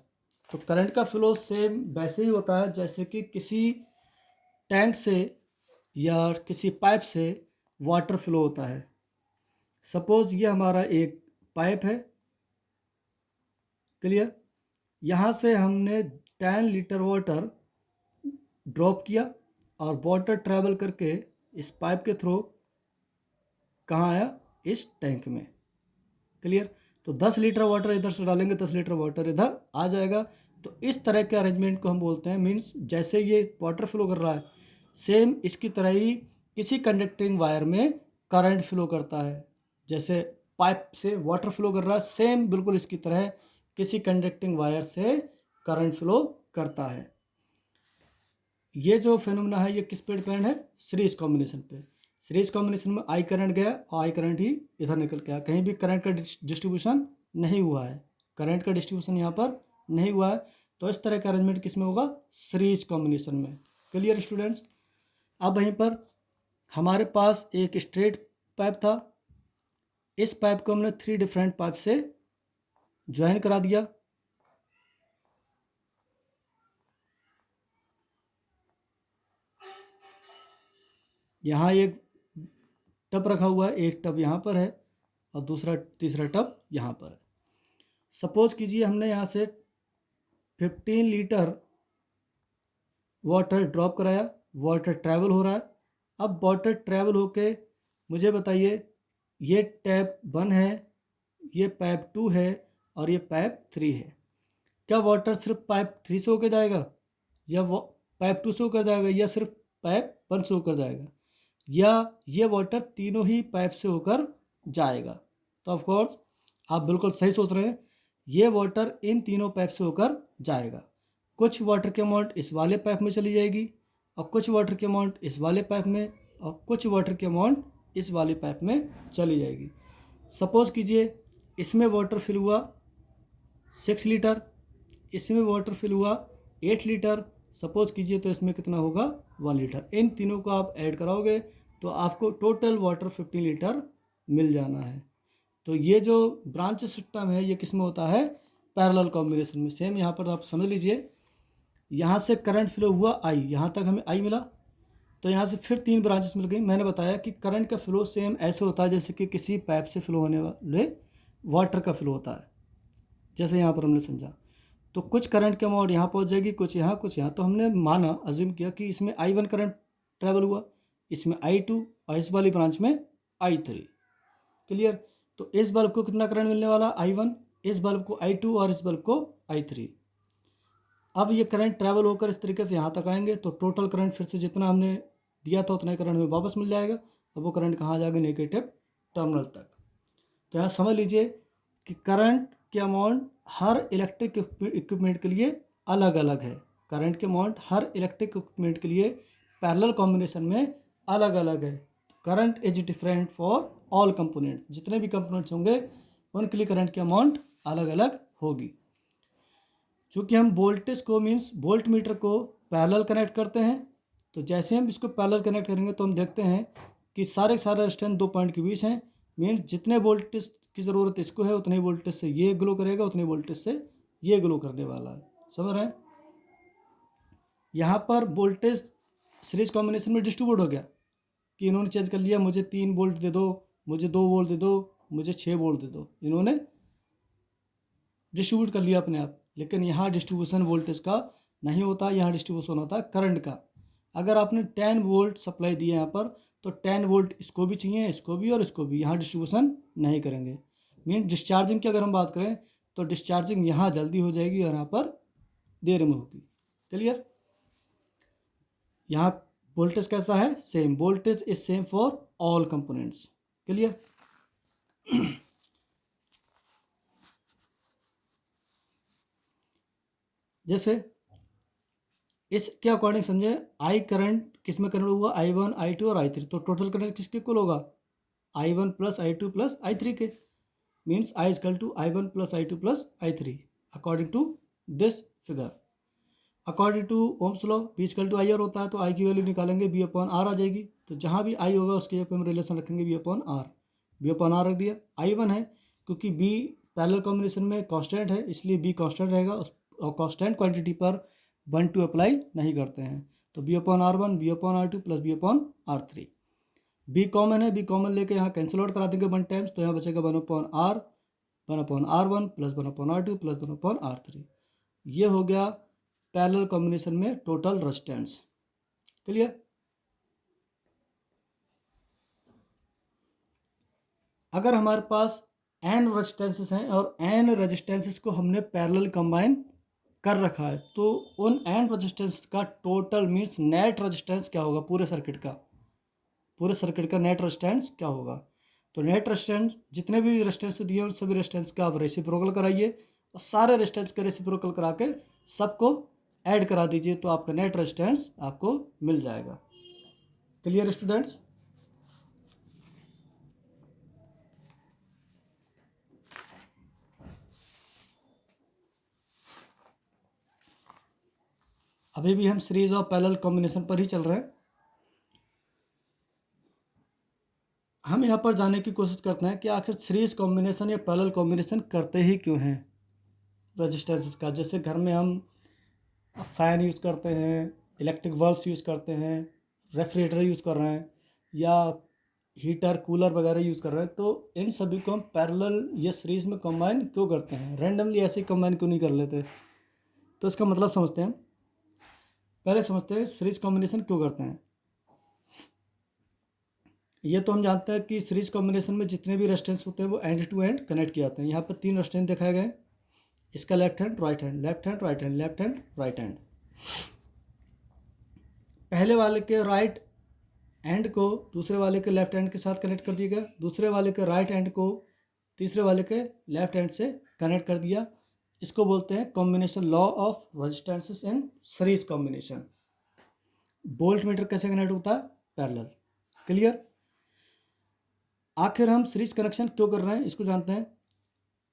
A: तो करंट का फ्लो सेम वैसे ही होता है जैसे कि किसी टैंक से या किसी पाइप से वाटर फ्लो होता है। सपोज ये हमारा एक पाइप है, क्लियर। यहाँ से हमने 10 लीटर वाटर ड्रॉप किया और वाटर ट्रैवल करके इस पाइप के थ्रू कहाँ आया, इस टैंक में, क्लियर। तो 10 लीटर वाटर इधर से डालेंगे, 10 लीटर वाटर इधर आ जाएगा। तो इस तरह के अरेंजमेंट को हम बोलते हैं, मीन्स जैसे ये वाटर फ्लो कर रहा है सेम इसकी तरह ही किसी कंडक्टिंग वायर में करंट फ्लो करता है। जैसे पाइप से वाटर फ्लो कर रहा है, सेम बिल्कुल इसकी तरह किसी कंडक्टिंग वायर से करंट फ्लो करता है। ये जो फिनोमेना है ये किस पे डिपेंड है, सीरीज कॉम्बिनेशन पे। सीरीज कॉम्बिनेशन में आई करंट गया और आई करंट ही इधर निकल गया, कहीं भी करंट का डिस्ट्रीब्यूशन नहीं हुआ है, करंट का डिस्ट्रीब्यूशन यहाँ पर नहीं हुआ है। तो इस तरह का अरेंजमेंट किस में होगा, सीरीज कॉम्बिनेशन में। Clear students. अब वहीं पर हमारे पास एक स्ट्रेट पाइप था, इस पाइप को हमने 3 डिफरेंट पाइप से ज्वाइन करा दिया। यहाँ एक टब रखा हुआ है, एक टब यहाँ पर है और दूसरा तीसरा टब यहाँ पर है। सपोज कीजिए हमने यहाँ से 15 लीटर वाटर ड्रॉप कराया, वाटर ट्रैवल हो रहा है। अब वाटर ट्रैवल होके मुझे बताइए ये टैप 1 है, ये पाइप 2 है और ये पाइप 3 है। क्या वाटर सिर्फ पाइप 3 से होकर जाएगा या वो पाइप 2 से होकर जाएगा या सिर्फ पाइप 1 से होकर जाएगा, या ये वाटर तीनों ही पाइप से होकर जाएगा। तो ऑफ कोर्स आप बिल्कुल सही सोच रहे हैं, ये वाटर इन तीनों पाइप से होकर जाएगा। कुछ वाटर की अमाउंट इस वाले पाइप में चली जाएगी और कुछ वाटर की अमाउंट इस वाले पाइप में और कुछ वाटर की अमाउंट इस वाले पाइप में चली जाएगी। सपोज कीजिए इसमें वाटर फिल हुआ 6 लीटर, इसमें वाटर फिल हुआ 8 लीटर, सपोज कीजिए तो इसमें कितना होगा 1 लीटर। इन तीनों को आप ऐड कराओगे तो आपको टोटल वाटर 15 लीटर मिल जाना है। तो ये जो ब्रांच सिस्टम है ये किस में होता है, पैरेलल कॉम्बिनेशन में। सेम यहाँ पर आप समझ लीजिए, यहाँ से करंट फ्लो हुआ आई, यहाँ तक हमें आई मिला, तो यहाँ से फिर 3 ब्रांचेस मिल गई। मैंने बताया कि करंट का फ्लो सेम ऐसे होता है जैसे कि किसी पाइप से फ्लो होने वाले वाटर का फ्लो होता है, जैसे यहाँ पर हमने समझा। तो कुछ करंट की अमाउंट यहाँ पहुँच जाएगी, कुछ यहाँ कुछ यहाँ। तो हमने माना, अज्यूम किया कि इसमें I1 करंट ट्रैवल हुआ, इसमें I2 और इस वाली ब्रांच में I3। क्लियर। तो इस बल्ब को कितना करंट मिलने वाला, I1, इस बल्ब को I2 और इस बल्ब को I3। अब ये करंट ट्रैवल होकर इस तरीके से यहाँ तक आएंगे, तो टोटल करंट फिर से जितना हमने दिया था उतना करंट हमें वापस मिल जाएगा। अब वो करंट कहाँ जाएगा, नेगेटिव टर्मिनल तक। तो यहाँ समझ लीजिए कि करंट के अमाउंट हर इलेक्ट्रिक इक्विपमेंट के लिए अलग अलग है। करंट के अमाउंट हर इलेक्ट्रिक इक्विपमेंट के लिए पैरेलल कॉम्बिनेशन में अलग अलग है। Current is different for all component, जितने भी कंपोनेंट्स होंगे उनके लिए करंट की अमाउंट अलग अलग होगी। चूँकि हम वोल्टेज को मीन्स वोल्ट मीटर को पैरेलल कनेक्ट करते हैं, तो जैसे हम इसको पैरेलल कनेक्ट करेंगे तो हम देखते हैं कि सारे रेजिस्टेंस 2 पॉइंट के बीच हैं। मीन्स जितने वोल्टेज की ज़रूरत इसको है उतने वोल्टेज से ये ग्लो करेगा, उतने वोल्टेज से ये ग्लो करने वाला है। समझ रहे हैं। यहाँ पर वोल्टेज सीरीज कॉम्बिनेशन में डिस्ट्रीब्यूट हो गया कि इन्होंने चेंज कर लिया, मुझे 3 वोल्ट दे दो, मुझे 2 वोल्ट दे दो, मुझे 6 वोल्ट दे दो, इन्होंने डिस्ट्रीब्यूट कर लिया अपने आप। लेकिन यहाँ डिस्ट्रीब्यूशन वोल्टेज का नहीं होता, यहाँ डिस्ट्रीब्यूशन होता है करंट का। अगर आपने 10 वोल्ट सप्लाई दिया यहाँ पर, तो 10 वोल्ट इसको भी चाहिए, इसको भी और इसको भी, यहाँ डिस्ट्रीब्यूशन नहीं करेंगे। मीन डिस्चार्जिंग की अगर हम बात करें तो डिस्चार्जिंग यहाँ जल्दी हो जाएगी और यहाँ पर देर में होगी। क्लियर। यहाँ वोल्टेज कैसा है, same, voltage is same for all components. Clear. जैसे इसके अकॉर्डिंग समझे, आई करंट किस में करंट हुआ, I1, I2 और I3। तो टोटल करंट किसके इक्वल होगा, I1 plus I2 plus I3 के। Means I equal to I1 plus I2 plus I3 according to this figure. According to ohms law B equal to IR होता है, तो I की वैल्यू निकालेंगे, B अपॉन R आ जाएगी। तो जहाँ भी I होगा उसके जगह पे हम रिलेशन रखेंगे B upon R। B upon R रख दिया। I1 है क्योंकि B पैरेलल कॉम्बिनेशन में कांस्टेंट है, इसलिए B कांस्टेंट रहेगा, और कांस्टेंट क्वांटिटी पर 1 2 अप्लाई नहीं करते हैं। तो B upon R1, B upon R2 plus B upon R3। B common है, B कॉमन लेके यहाँ कैंसिल आउट करा देंगे 1 टाइम्स, तो यहाँ बचेगा 1 upon R, 1 upon R1 plus 1 upon R2 plus 1 upon R3। ये हो गया पैरेलल कॉम्बिनेशन में टोटल रेजिस्टेंस। क्लियर। अगर हमारे पास n रेजिस्टेंसेस हैं और n रेजिस्टेंसेस को हमने पैरेलल कंबाइन कर रखा है, तो उन n रेजिस्टेंस का टोटल मीन्स नेट रेजिस्टेंस क्या होगा, पूरे सर्किट का नेट रेजिस्टेंस क्या होगा। तो नेट रेजिस्टेंस जितने भी रेजिस्टेंस दिए उन सभी रेजिस्टेंस का आप रेसिप्रोकल कराइए, और सारे रेजिस्टेंस का रेसिप्रोकल करा के सबको ऐड करा दीजिए, तो आपका नेट रेजिस्टेंस आपको मिल जाएगा। Clear students. अभी भी हम सीरीज ऑफ पैरेलल कॉम्बिनेशन पर ही चल रहे हैं। हम यहाँ पर जानने की कोशिश करते हैं कि आखिर सीरीज कॉम्बिनेशन या पैरेलल कॉम्बिनेशन करते ही क्यों हैं रेजिस्टेंसेस का। जैसे घर में हम फ़ैन यूज़ करते हैं, इलेक्ट्रिक बल्ब्स यूज़ करते हैं, रेफ्रिजरेटर यूज़ कर रहे हैं, या हीटर कूलर वगैरह यूज़ कर रहे हैं, तो इन सभी को हम पैरेलल या सीरीज़ में कंबाइन क्यों करते हैं, रैंडमली ऐसे ही कंबाइन क्यों नहीं कर लेते। तो इसका मतलब समझते हैं। पहले समझते हैं सीरीज कॉम्बिनेशन क्यों करते हैं। ये तो हम जानते हैं कि सीरीज कॉम्बिनेशन में जितने भी रेजिस्टेंस होते हैं वो एंड टू एंड कनेक्ट किए जाते हैं। यहाँ पर 3 रेजिस्टेंस दिखाए गए, इसका left hand right hand, left hand right hand, left hand right hand. पहले वाले के राइट एंड को दूसरे वाले के लेफ्ट हैंड के साथ कनेक्ट कर दिया गया, दूसरे वाले के राइट हैंड को तीसरे वाले के लेफ्ट हैंड से कनेक्ट कर दिया। इसको बोलते हैं combination law of resistances in series combination. Volt meter कैसे कनेक्ट होता है, पैरेलल। क्लियर। आखिर हम सीरीज कनेक्शन क्यों कर रहे हैं इसको जानते हैं।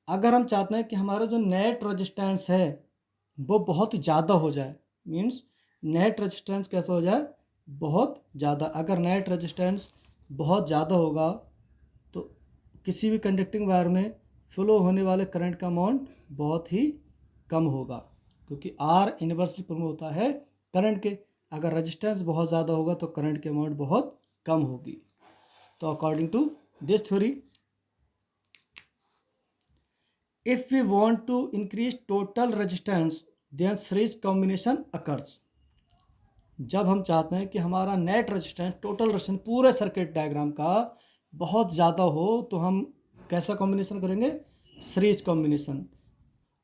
A: अगर हम चाहते हैं कि हमारा जो नेट रेजिस्टेंस है वो बहुत ज़्यादा हो जाए, मीन्स नेट रेजिस्टेंस कैसा हो जाए, बहुत ज़्यादा। अगर नेट रेजिस्टेंस बहुत ज़्यादा होगा तो किसी भी कंडक्टिंग वायर में फ्लो होने वाले करंट का अमाउंट बहुत ही कम होगा, क्योंकि R इन्वर्सली प्रमोट होता है करंट के। अगर रेजिस्टेंस बहुत ज़्यादा होगा तो करंट की अमाउंट बहुत कम होगी। तो according to this theory, if we want to increase total resistance then series combination occurs. जब हम चाहते हैं कि हमारा नेट रेजिस्टेंस, टोटल रेजिस्टेंस पूरे सर्किट डायग्राम का बहुत ज़्यादा हो, तो हम कैसा कॉम्बिनेशन करेंगे? Series combination.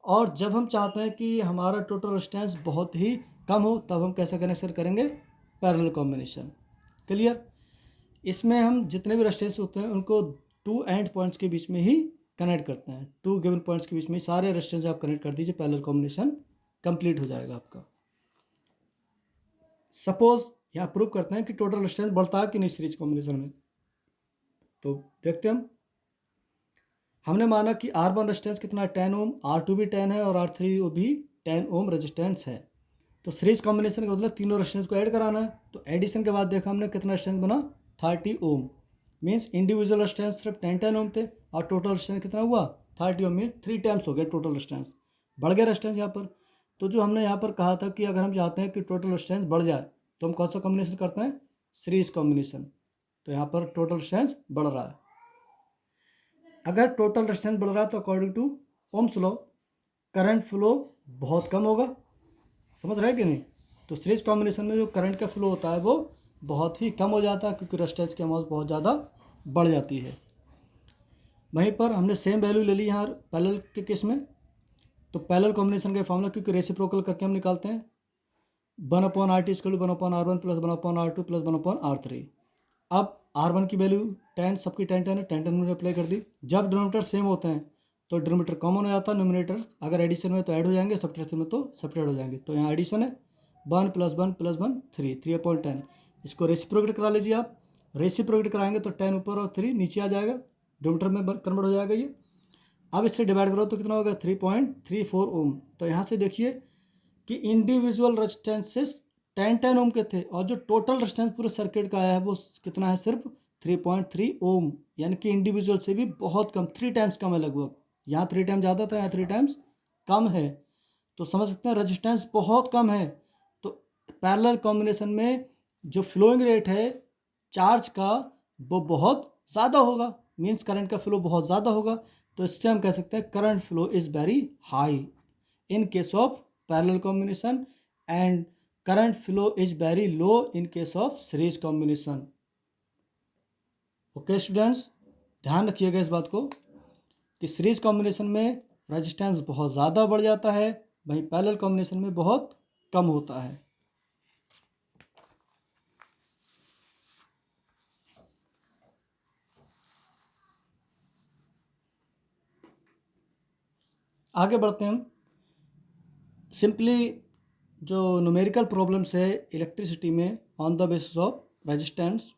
A: और जब हम चाहते हैं कि हमारा टोटल रेजिस्टेंस बहुत ही कम हो, तब हम कैसा कनेक्शन करेंगे? Parallel combination. क्लियर? इसमें हम जितने भी रेजिस्टेंस होते हैं उनको टू एंड पॉइंट्स के बीच में ही कनेक्ट करते हैं। टू गिवन पॉइंट्स के बीच में सारे रेजिस्टेंस आप कनेक्ट कर दीजिए, पैरेलल कॉम्बिनेशन कंप्लीट हो जाएगा आपका। सपोज यहाँ प्रूव करते हैं कि टोटल रेजिस्टेंस बढ़ता है कि नहीं सीरीज कॉम्बिनेशन में। तो देखते हैं हमने माना कि R1 रेजिस्टेंस कितना है? 10 ओम, R2 भी 10 है और R3 भी 10 ओम रेजिस्टेंस है। तो सीरीज कॉम्बिनेशन का मतलब तीनों रेजिस्टेंस को ऐड कराना है। तो एडिशन के बाद देखा हमने कितना रेजिस्टेंस बना? 30 ओम। मीन्स इंडिविजुअल रेजिस्टेंस सिर्फ 10 ओम थे और टोटल रेजिस्टेंस कितना हुआ? 30 ओम। मीन्स 3 टाइम्स हो गया टोटल रेजिस्टेंस, बढ़ गया रेजिस्टेंस यहाँ पर। तो जो हमने यहाँ पर कहा था कि अगर हम चाहते हैं कि टोटल रेजिस्टेंस बढ़ जाए तो हम कौन सा कॉम्बिनेशन करते हैं? Series combination. तो यहाँ पर टोटल रेजिस्टेंस बढ़ रहा है। अगर टोटल रेजिस्टेंस बढ़ रहा है तो according to ohms law current flow बहुत कम होगा। समझ रहे हैं कि नहीं? तो सीरीज कॉम्बिनेशन में जो करंट का फ्लो होता है वो बहुत ही कम हो जाता है, क्योंकि रेजिस्टेंस की अमाउंट बहुत ज़्यादा बढ़ जाती है। वहीं पर हमने सेम वैल्यू ले ली यहाँ पैरेलल के केस में। तो पैरेलल कॉम्बिनेशन का फॉर्मूला, क्योंकि रेसिप्रोकल करके हम निकालते हैं, 1/RT = 1/R1 + 1/R2 + 1/R3। अब R1 की वैल्यू 10, सबकी 10 10 है, 10 10 में अप्लाई कर दी। जब डिनोमिनेटर सेम होते हैं तो डिनोमिनेटर कॉमन हो जाता है, न्यूमरेटर अगर एडिशन में तो ऐड हो जाएंगे, सब्ट्रैक्शन में तो सेपरेट हो जाएंगे। तो यहाँ एडिशन है 1 + 1 + 1 3, 3/10। इसको रेसिप्रोकेट करा लीजिए आप। रेसिप्रोकेट कराएंगे तो 10 ऊपर और 3 नीचे आ जाएगा, डिनोमिनेटर में कन्वर्ट हो जाएगा ये। अब इससे डिवाइड करो तो कितना होगा? 3.34 ओम। तो यहाँ से देखिए कि इंडिविजुअल रेजिस्टेंसेस 10 ओम के थे और जो टोटल रेजिस्टेंस पूरे सर्किट का आया है वो कितना है? सिर्फ 3.3 ओम। यानी कि इंडिविजुअल से भी बहुत कम, 3 टाइम्स कम है लगभग। यहाँ 3 टाइम्स ज़्यादा था, यहाँ 3 टाइम्स कम है। तो समझ सकते हैं रेजिस्टेंस बहुत कम है। तो पैरेलल कॉम्बिनेशन में जो फ्लोइंग रेट है चार्ज का वो बहुत ज़्यादा होगा, मीन्स करंट का फ्लो बहुत ज़्यादा होगा। तो इससे हम कह सकते हैं current flow is very high in case of parallel combination and current flow is very low in case of series combination. Okay students, ध्यान रखिएगा इस बात को कि सीरीज कॉम्बिनेशन में रेजिस्टेंस बहुत ज़्यादा बढ़ जाता है, वहीं पैरेलल कॉम्बिनेशन में बहुत कम होता है। आगे बढ़ते हैं हम। सिंपली जो न्यूमेरिकल प्रॉब्लम्स है इलेक्ट्रिसिटी में on the basis of resistance,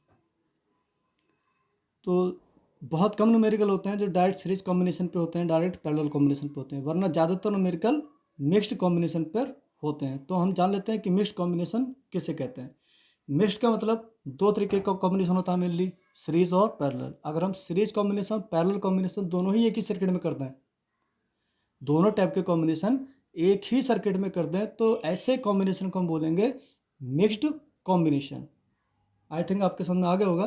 A: तो बहुत कम न्यूमेरिकल होते हैं जो डायरेक्ट सीरीज कॉम्बिनेशन पे होते हैं, डायरेक्ट पैरेलल कॉम्बिनेशन पे होते हैं, वरना ज़्यादातर न्यूमेरिकल मिक्स्ड कॉम्बिनेशन पर होते हैं। तो हम जान लेते हैं कि मिक्स्ड कॉम्बिनेशन किसे कहते हैं। मिक्स्ड का मतलब दो तरीके का कॉम्बिनेशन होता है मेनली, सीरीज और पैरेलल। अगर हम सीरीज कॉम्बिनेशन पैरेलल कॉम्बिनेशन दोनों ही एक ही सर्किट में करते हैं, दोनों टाइप के कॉम्बिनेशन एक ही सर्किट में कर दें, तो ऐसे कॉम्बिनेशन को हम बोलेंगे मिक्स्ड कॉम्बिनेशन। आई थिंक आपके समझ में आ गया होगा।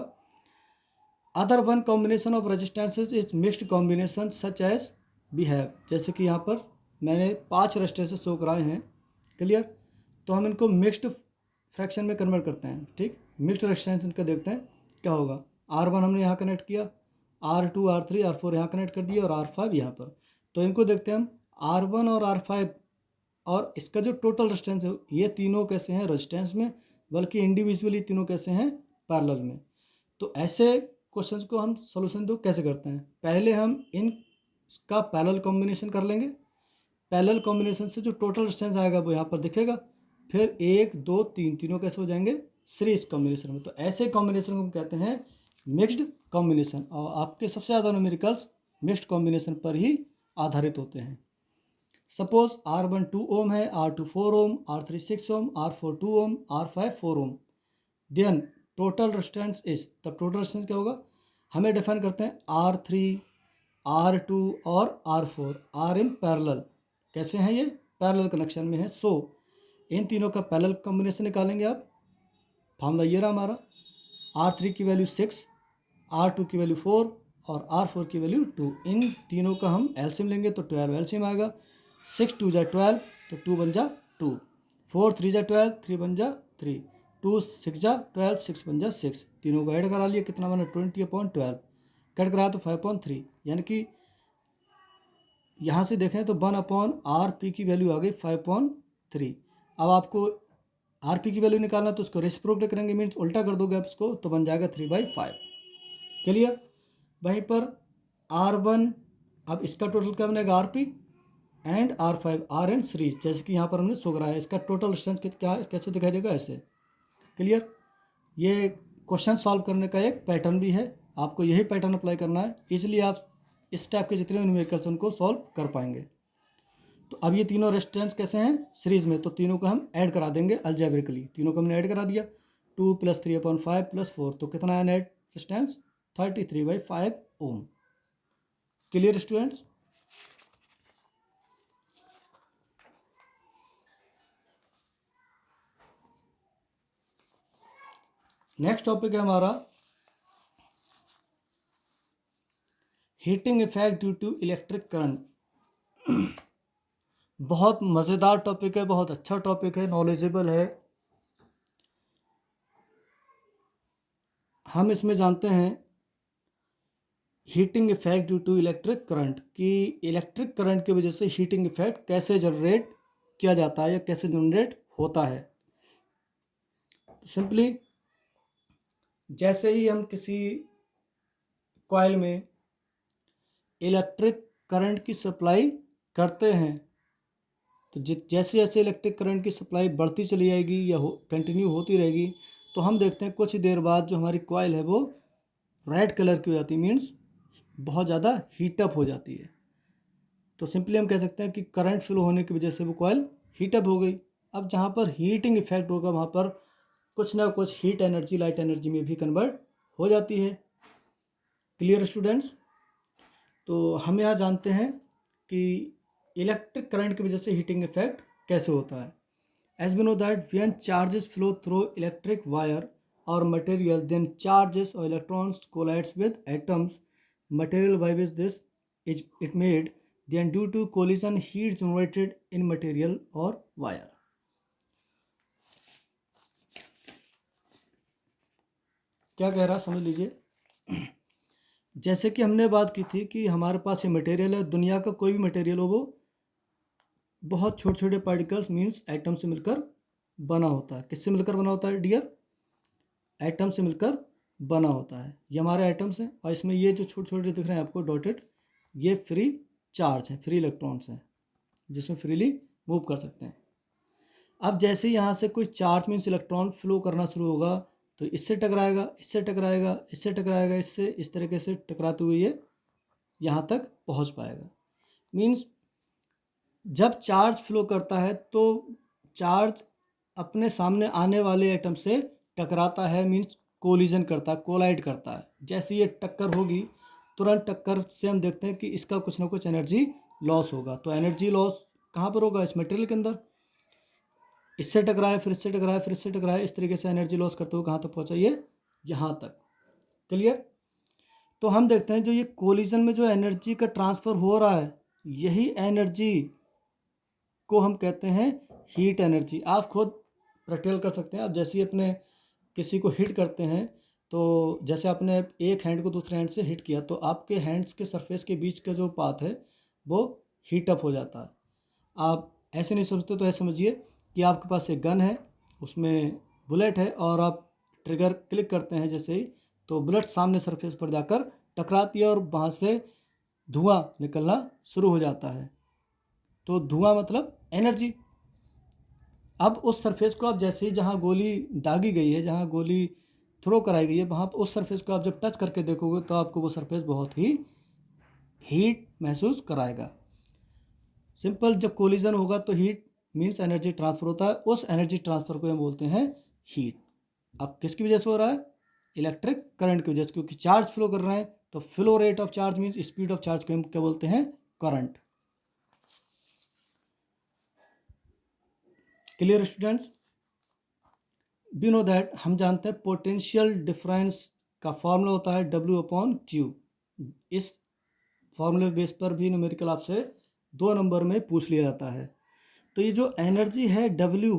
A: Other one combination of resistances is mixed combination such as we have. जैसे कि यहाँ पर मैंने 5 रेजिस्टेंसेज शो कराए हैं, क्लियर। तो हम इनको मिक्स्ड फ्रैक्शन में कन्वर्ट करते हैं, ठीक। मिक्स्ड रेजिस्टेंस इनका देखते हैं क्या होगा। R1 हमने यहाँ कनेक्ट किया, R2 R3 R4 यहाँ कनेक्ट कर दिया और R5 यहाँ पर। तो इनको देखते हैं हम R1 और R5, और इसका जो टोटल रेजिस्टेंस है ये तीनों कैसे हैं? रेजिस्टेंस में, बल्कि इंडिविजुअली तीनों कैसे हैं? पैरेलल में। तो ऐसे क्वेश्चंस को हम सॉल्यूशन दो कैसे करते हैं? पहले हम इनका पैरेलल कॉम्बिनेशन कर लेंगे। पैरेलल कॉम्बिनेशन से जो टोटल रेजिस्टेंस आएगा वो यहाँ पर दिखेगा। फिर 1 2 3 तीनों कैसे हो जाएंगे? सीरीज कॉम्बिनेशन में। तो ऐसे कॉम्बिनेशन को हम कहते हैं मिक्स्ड कॉम्बिनेशन, और आपके सबसे ज़्यादा न्यूमेरिकल्स मिक्स्ड कॉम्बिनेशन पर ही आधारित होते हैं। सपोज R1 2 ओम है, R2 4 ohm, R3 6 ohm, R4 2 ohm, R5 4 ohm. Then total resistance is, तब टोटल रेजिस्टेंस क्या होगा? हमें डिफाइन करते हैं R3 R2 और R4 आर इन पैरेलल। कैसे हैं ये? पैरेलल कनेक्शन में है। सो इन तीनों का पैरेलल कॉम्बिनेशन निकालेंगे आप। फार्मूला ये रहा हमारा, R3 की वैल्यू 6, R2 की वैल्यू 4 और R4 की वैल्यू 2। इन तीनों का हम एलसीएम लेंगे तो 12 एलसीएम आएगा। 6 2 जा 12 तो 2 बन जा 2, 4 3 जा 12 3 बन जा 3, 2 6 जा 12 6 बन जा 6। तीनों को ऐड करा लिए, कितना बना 20/12, कट करा तो 5/3, यानी कि यहाँ से देखें तो 1/RP की वैल्यू आ गई 5/3। अब आपको RP की वैल्यू निकालना तो उसको रेसिप्रोकेट करेंगे, मीन्स उल्टा कर दोगे आप इसको तो बन जाएगा 3/5। क्लियर। वहीं पर R1, अब इसका टोटल क्या बनेगा RP and R5 R and series, जैसे कि यहाँ पर हमने शो कराया। इसका टोटल डिस्टेंस क्या कैसे दिखाई देगा, ऐसे। क्लियर। ये क्वेश्चन सॉल्व करने का एक पैटर्न भी है, आपको यही पैटर्न अप्लाई करना है, इसलिए आप इस टाइप के जितने न्यूमेरिकल्स उनको सॉल्व कर पाएंगे। तो अब ये तीनों रेजिस्टेंस कैसे हैं सीरीज में, तो तीनों को हम ऐड करा देंगे अलजेब्रिकली। तीनों को हमने ऐड करा दिया, 2 + 3/5 + 4, तो कितना है net resistance 33/5 ohm. Clear students. Next topic है हमारा heating effect due to electric current. बहुत मज़ेदार टॉपिक है, बहुत अच्छा टॉपिक है, नॉलेजेबल है। हम इसमें जानते हैं heating effect due to electric current, कि इलेक्ट्रिक करंट की वजह से हीटिंग इफेक्ट कैसे जनरेट किया जाता है या कैसे जनरेट होता है। सिंपली जैसे ही हम किसी कॉइल में इलेक्ट्रिक करंट की सप्लाई करते हैं, तो जैसे जैसे इलेक्ट्रिक करंट की सप्लाई बढ़ती चली जाएगी या कंटिन्यू होती रहेगी, तो हम देखते हैं कुछ देर बाद जो हमारी कॉइल है वो रेड कलर की हो जाती है, मीन्स बहुत ज़्यादा हीटअप हो जाती है। तो सिंपली हम कह सकते हैं कि करंट फ्लो होने की वजह से वो कॉइल हीटअप हो गई। अब जहाँ पर हीटिंग इफेक्ट होगा वहाँ पर कुछ ना कुछ हीट एनर्जी लाइट एनर्जी में भी कन्वर्ट हो जाती है। Clear students. तो हम यहाँ जानते हैं कि इलेक्ट्रिक करंट की वजह से हीटिंग इफेक्ट कैसे होता है। As we know that when charges flow through electric wire or material, then charges or electrons collides with atoms. Material by which this is it made, then due to collision, heat generated in material or wire. क्या कह रहा समझ लीजिए। जैसे कि हमने बात की थी कि हमारे पास ये मटेरियल है, दुनिया का कोई भी मटेरियल हो वो बहुत छोटे छोटे पार्टिकल्स मीन्स एटम से मिलकर बना होता है। किससे मिलकर बना होता है डियर? एटम से मिलकर बना होता है। ये हमारे एटम्स हैं और इसमें ये जो छोटे छोटे दिख रहे हैं आपको डॉटेड, ये फ्री चार्ज हैं, फ्री इलेक्ट्रॉन्स हैं जिसमें फ्रीली मूव कर सकते हैं। अब जैसे ही यहाँ से कोई चार्ज मीन्स इलेक्ट्रॉन फ्लो करना शुरू होगा तो इससे टकराएगा, इससे टकराएगा, इससे टकराएगा, इससे इस तरीके से टकराते हुए ये यहाँ तक पहुँच पाएगा। मीन्स जब चार्ज फ्लो करता है तो चार्ज अपने सामने आने वाले एटम से टकराता है, मीन्स कोलिजन करता है, कोलाइड करता है। जैसे ये टक्कर होगी तुरंत टक्कर से हम देखते हैं कि इसका कुछ ना कुछ एनर्जी लॉस होगा। तो एनर्जी लॉस कहाँ पर होगा? इस मटेरियल के अंदर। इससे टकराए, फिर इससे टकराए, फिर इससे टकराए, इस तरीके से एनर्जी लॉस करते हुए कहाँ तक पहुँचा? ये यहाँ तक। क्लियर। तो हम देखते हैं जो ये कोलिजन में जो एनर्जी का ट्रांसफ़र हो रहा है, यही एनर्जी को हम कहते हैं हीट एनर्जी। आप खुद प्रैक्टिकल कर सकते हैं। आप जैसे ही अपने किसी को हिट करते हैं तो जैसे आपने एक हैंड को दूसरे हैंड से हिट किया तो आपके हैंड्स के सरफेस के बीच का जो पाथ है वो हीटअप हो जाता है। आप ऐसे नहीं समझते तो ऐसे समझिए कि आपके पास एक गन है, उसमें बुलेट है और आप ट्रिगर क्लिक करते हैं जैसे ही, तो बुलेट सामने सरफेस पर जाकर टकराती है और वहाँ से धुआं निकलना शुरू हो जाता है। तो धुआं मतलब एनर्जी। अब उस सरफेस को आप जैसे ही जहाँ गोली दागी गई है, जहाँ गोली थ्रो कराई गई है, वहाँ पर उस सरफेस को आप जब टच करके देखोगे तो आपको वो सरफेस बहुत ही हीट महसूस कराएगा। सिंपल, जब कोलिजन होगा तो हीट मीन्स एनर्जी ट्रांसफ़र होता है, उस एनर्जी ट्रांसफ़र को हम बोलते हैं हीट। अब किसकी वजह से हो रहा है? इलेक्ट्रिक करंट की वजह से, क्योंकि चार्ज फ्लो कर रहे हैं तो flow rate of charge means speed of charge को हम क्या बोलते हैं? Current. Clear students. We know that, हम जानते हैं पोटेंशियल डिफरेंस का फॉर्मूला होता है W/Q। इस फॉर्मूले बेस पर भी न्यूमेरिकल आपसे 2 नंबर में पूछ लिया जाता है। तो ये जो एनर्जी है W,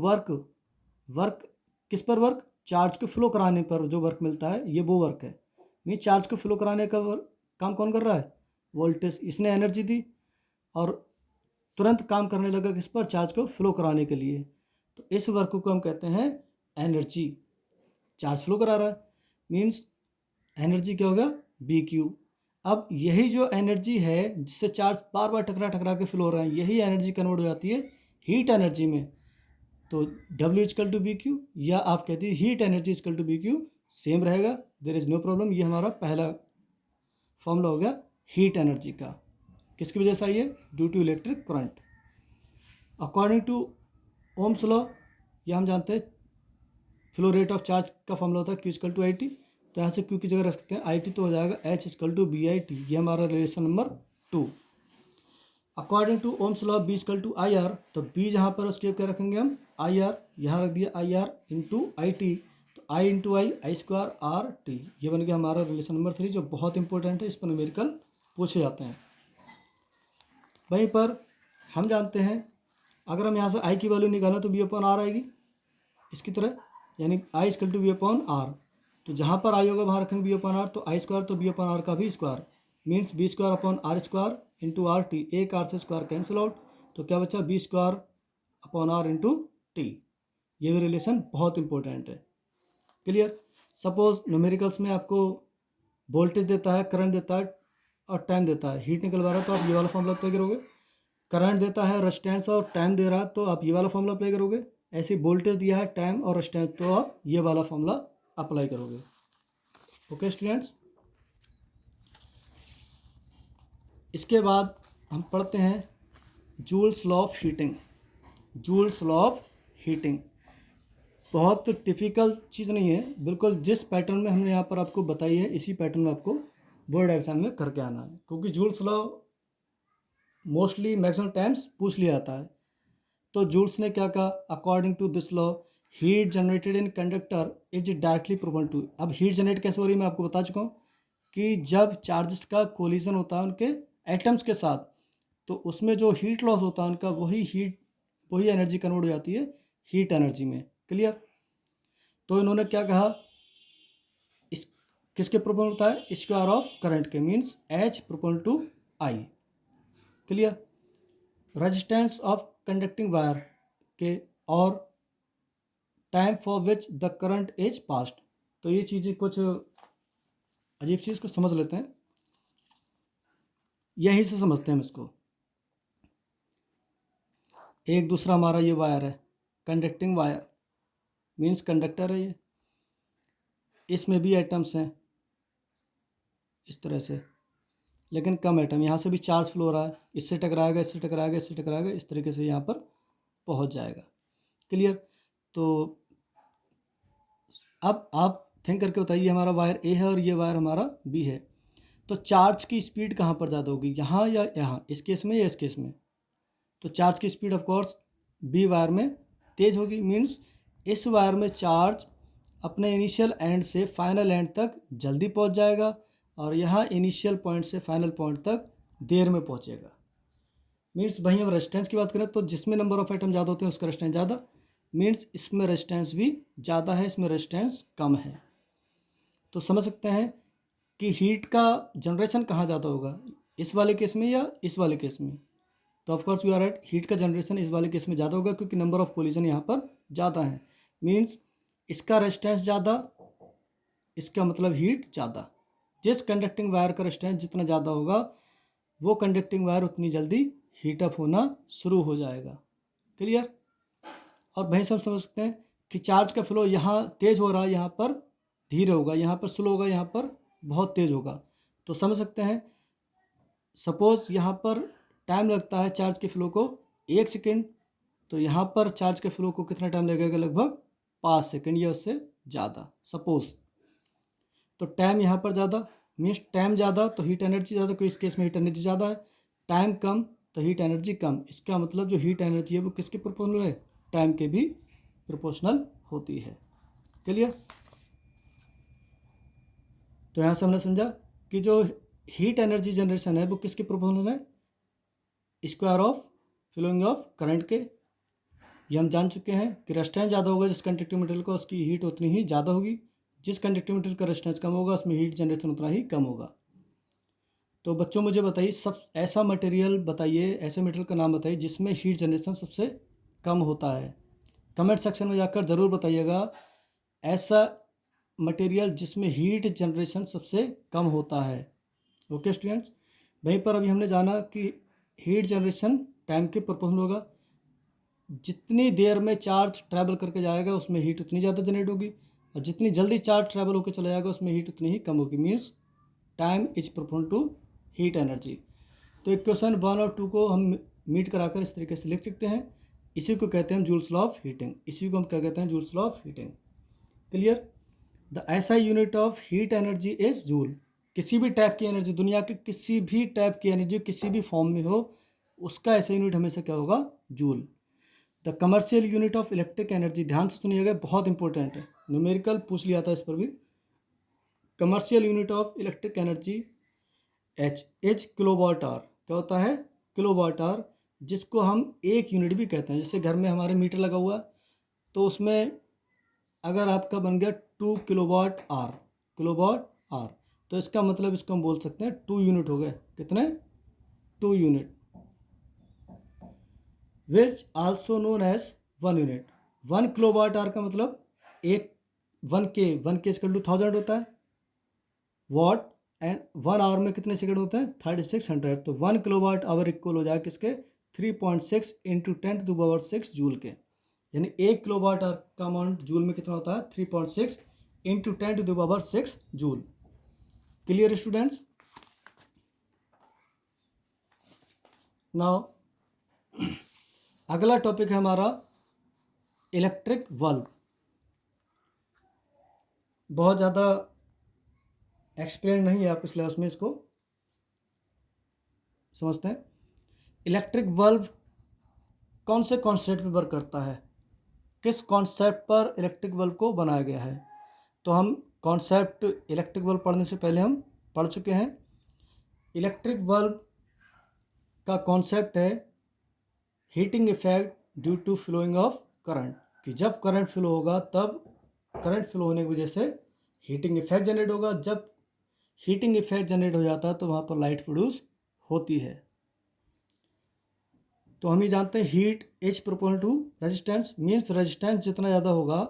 A: वर्क किस पर वर्क? चार्ज को फ्लो कराने पर जो वर्क मिलता है ये वो वर्क है। मीन चार्ज को फ्लो कराने का काम कौन कर रहा है? वोल्टेज। इसने एनर्जी दी और तुरंत काम करने लगा किस पर? चार्ज को फ्लो कराने के लिए। तो इस वर्क को हम कहते हैं एनर्जी। चार्ज फ्लो करा रहा है मीन्स एनर्जी क्या होगा? BQ। अब यही जो एनर्जी है जिससे चार्ज बार बार टकरा के फ्लो हो रहा है, यही एनर्जी कन्वर्ट हो जाती है हीट एनर्जी में। तो W=BQ, या आप कहते हैं हीट एनर्जी BQ, सेम रहेगा, देयर इज नो प्रॉब्लम। ये हमारा पहला फॉर्मूला हो गया हीट एनर्जी का। किसकी वजह से आई है? Due to electric current. According to ohms law, यह हम जानते हैं फ्लो रेट ऑफ चार्ज का फॉर्मूला होता है Q=IT। तो यहाँ से Q की जगह रख सकते हैं IT, तो हो जाएगा H=BIT। ये हमारा relation number 2। According to ohms law B=IR, तो B जहाँ पर उसके क्या रखेंगे हम? IR। यहाँ रख दिया IR इंटू IT, तो I इंटू I² RT। ये बन गया हमारा रिलेशन नंबर 3, जो बहुत इंपॉर्टेंट है, इस पर न्यूमेरिकल पूछे जाते हैं। वहीं पर हम जानते हैं अगर हम यहाँ से I की वैल्यू निकालें तो B/R आएगी इसकी तरह, यानी I=V/R। तो जहाँ पर I होगा वहाँ रखेंगे B/R, तो I² तो B/R का भी square, means B²/R² into RT। एक R से स्क्वायर कैंसिल आउट, तो क्या बचा? B²/R into T। ये भी रिलेशन बहुत इंपॉर्टेंट है। क्लियर? सपोज न्यूमेरिकल्स में आपको वोल्टेज देता है, करंट देता है और टाइम देता है, हीट निकलवा रहा है, तो आप ये वाला फॉर्मूला अप्लाई करोगे। करंट देता है, रेजिस्टेंस और टाइम दे रहा है, तो आप ये वाला फॉर्मूला अप्लाई करोगे। ऐसे वोल्टेज दिया है, टाइम और रेजिस्टेंस, तो आप ये वाला फॉर्मूला अप्लाई करोगे। ओके स्टूडेंट्स, इसके बाद हम पढ़ते हैं Joule's law of heating. Joules law of heating बहुत डिफ़िकल्ट चीज़ नहीं है, बिल्कुल जिस पैटर्न में हमने यहाँ पर आपको बताई है इसी पैटर्न में आपको बोर्ड एग्जाम में करके आना है, क्योंकि Joules law mostly maximum times पूछ लिया जाता है। तो जूल्स ने क्या कहा? According to this law, heat generated in conductor is directly proportional to. अब हीट जनरेट कैसे हो रही है मैं आपको बता चुका हूँ कि जब चार्जेस का कोलिजन होता है उनके एटम्स के साथ, तो उसमें जो हीट लॉस होता है उनका, वही एनर्जी कन्वर्ट हो जाती है हीट एनर्जी में। क्लियर? तो इन्होंने क्या कहा? इस किसके प्रोपोर्शनल होता है? स्क्वायर ऑफ करंट के, means H/I। Clear? Resistance of conducting wire के और time for which the current is past. तो ये चीज़ें कुछ अजीब सी, इसको समझ लेते हैं, यहीं से समझते हैं हम इसको। एक दूसरा हमारा ये वायर है, कंडक्टिंग वायर, मीन्स कंडक्टर है ये, इसमें भी एटम्स हैं इस तरह से, लेकिन कम एटम। यहाँ से भी चार्ज फ्लो हो रहा है, इससे टकराएगा, इससे टकराएगा, इससे टकराएगा, इस तरीके से यहाँ पर पहुँच जाएगा। क्लियर? तो अब आप थिंक करके बताइए, हमारा वायर ए है और ये वायर हमारा बी है, तो चार्ज की स्पीड कहाँ पर ज़्यादा होगी? यहाँ या यहाँ? इस केस में या इस केस में? तो चार्ज की speed of course B wire में तेज होगी, मीन्स इस वायर में चार्ज अपने इनिशियल एंड से फाइनल एंड तक जल्दी पहुंच जाएगा, और यहाँ इनिशियल पॉइंट से फाइनल पॉइंट तक देर में पहुंचेगा। मीन्स वहीं हम रेजिस्टेंस की बात करें तो जिसमें नंबर ऑफ एटम ज़्यादा होते हैं उसका रेजिस्टेंस ज़्यादा, मीन्स इसमें रेजिस्टेंस भी ज़्यादा है, इसमें रेजिस्टेंस कम है। तो समझ सकते हैं कि हीट का जनरेशन कहाँ ज़्यादा होगा, इस वाले केस में या इस वाले केस में? तो of course you are right, heat का जनरेशन इस वाले केस में ज़्यादा होगा, क्योंकि नंबर ऑफ कोलिजन यहाँ पर ज़्यादा है। मीन्स इसका रेजिस्टेंस ज़्यादा, इसका मतलब हीट ज़्यादा। जिस कंडक्टिंग वायर का रेजिस्टेंस जितना ज़्यादा होगा, वो कंडक्टिंग वायर उतनी जल्दी हीटअप होना शुरू हो जाएगा। क्लियर? और वहीं से हम समझ सकते हैं कि चार्ज का फ्लो यहाँ तेज़ हो रहा है, यहाँ पर धीरे होगा, यहाँ पर स्लो होगा, यहाँ पर बहुत तेज़ होगा। तो समझ सकते हैं, सपोज़ यहाँ पर टाइम लगता है चार्ज के फ्लो को 1 सेकेंड, तो यहाँ पर चार्ज के फ्लो को कितना टाइम लगेगा? लगभग 5 सेकेंड या उससे ज़्यादा सपोज़। तो टाइम यहाँ पर ज़्यादा, मीन्स टाइम ज़्यादा तो हीट एनर्जी ज़्यादा, क्योंकि इस केस में हीट एनर्जी ज़्यादा है। टाइम कम तो हीट एनर्जी कम। इसका मतलब जो हीट एनर्जी है वो किसके प्रोपोर्शनल है? टाइम के भी प्रोपोर्शनल होती है। क्लियर। तो यहाँ से हमने समझा कि जो हीट एनर्जी जनरेशन है वो किसके प्रोपोर्शनल है, square of flowing of current के। ये हम जान चुके हैं कि रेजिस्टेंस ज़्यादा होगा जिस कंडक्टिव मटेरियल का, उसकी हीट उतनी ही ज़्यादा होगी। जिस कंडक्टिव मटेरियल का रेजिस्टेंस कम होगा उसमें हीट जनरेशन उतना ही कम होगा। तो बच्चों मुझे बताइए, सब ऐसा मटेरियल बताइए, ऐसे मटेरियल का नाम बताइए जिसमें हीट जनरेशन सबसे कम होता है। कमेंट सेक्शन में जाकर ज़रूर बताइएगा ऐसा मटेरियल जिसमें हीट जनरेशन सबसे कम होता है। ओके स्टूडेंट्स, वहीं पर अभी हमने जाना कि हीट जनरेशन टाइम के प्रोपोर्शनल होगा। जितनी देर में चार्ज ट्रैवल करके जाएगा उसमें हीट उतनी ज़्यादा जनरेट होगी, और जितनी जल्दी चार्ज ट्रैवल होकर चला जाएगा उसमें हीट उतनी ही कम होगी। Means time is proportional to heat energy. तो इक्वेशन 1 और 2 को हम मीट कराकर इस तरीके से लिख सकते हैं। इसी को कहते हैं जूल्स लॉ ऑफ हीटिंग। इसी को हम क्या कहते हैं, Joule's law of heating. Clear. The SI unit of heat energy is joule. किसी भी टाइप की एनर्जी, दुनिया के किसी भी टाइप की एनर्जी किसी भी फॉर्म में हो, उसका ऐसा यूनिट हमेशा क्या होगा, joule. The commercial unit of electric energy, ध्यान से सुनिएगा, बहुत इंपॉर्टेंट है, न्यूमेरिकल पूछ लिया था इस पर भी। Commercial unit of electric energy H is kilowatt hour. क्या होता है, किलोवाट आवर, जिसको हम एक यूनिट भी कहते हैं। जैसे घर में हमारे मीटर लगा हुआ, तो उसमें अगर आपका बन गया 2 किलोवाट आवर, किलोवाट आवर, तो इसका मतलब इसको हम बोल सकते हैं 2 यूनिट हो गए। कितने, 2 unit. Which also known as 1 unit. 1 kilowatt hour का मतलब एक 1 के इक्वल टू 1000 होता है वॉट, एंड 1 आवर में कितने सेकंड होते हैं, 3600। तो 1 किलोवाट आवर इक्वल हो जाए किसके, 3.6 इंटू 10⁻6 जूल के। यानी 1 किलोवाट आवर का अमाउंट जूल में कितना होता है, 3.6 into 10⁻6 joule. Clear students. Now अगला टॉपिक है हमारा इलेक्ट्रिक बल्ब। बहुत ज़्यादा एक्सप्लेन नहीं है आपके सिलेबस में, इसको समझते हैं। इलेक्ट्रिक बल्ब कौन से कॉन्सेप्ट पर वर्क करता है, किस कॉन्सेप्ट पर इलेक्ट्रिक बल्ब को बनाया गया है। तो हम कॉन्सेप्ट इलेक्ट्रिक बल्ब पढ़ने से पहले हम पढ़ चुके हैं। इलेक्ट्रिक बल्ब का कॉन्सेप्ट है heating effect due to flowing of current, कि जब करंट फ्लो होगा तब करंट फ्लो होने की वजह से हीटिंग इफेक्ट जनरेट होगा। जब हीटिंग इफेक्ट जनरेट हो जाता है तो वहाँ पर लाइट प्रोड्यूस होती है। तो हम ये जानते हैं heat is proportional to resistance, means resistance जितना ज़्यादा होगा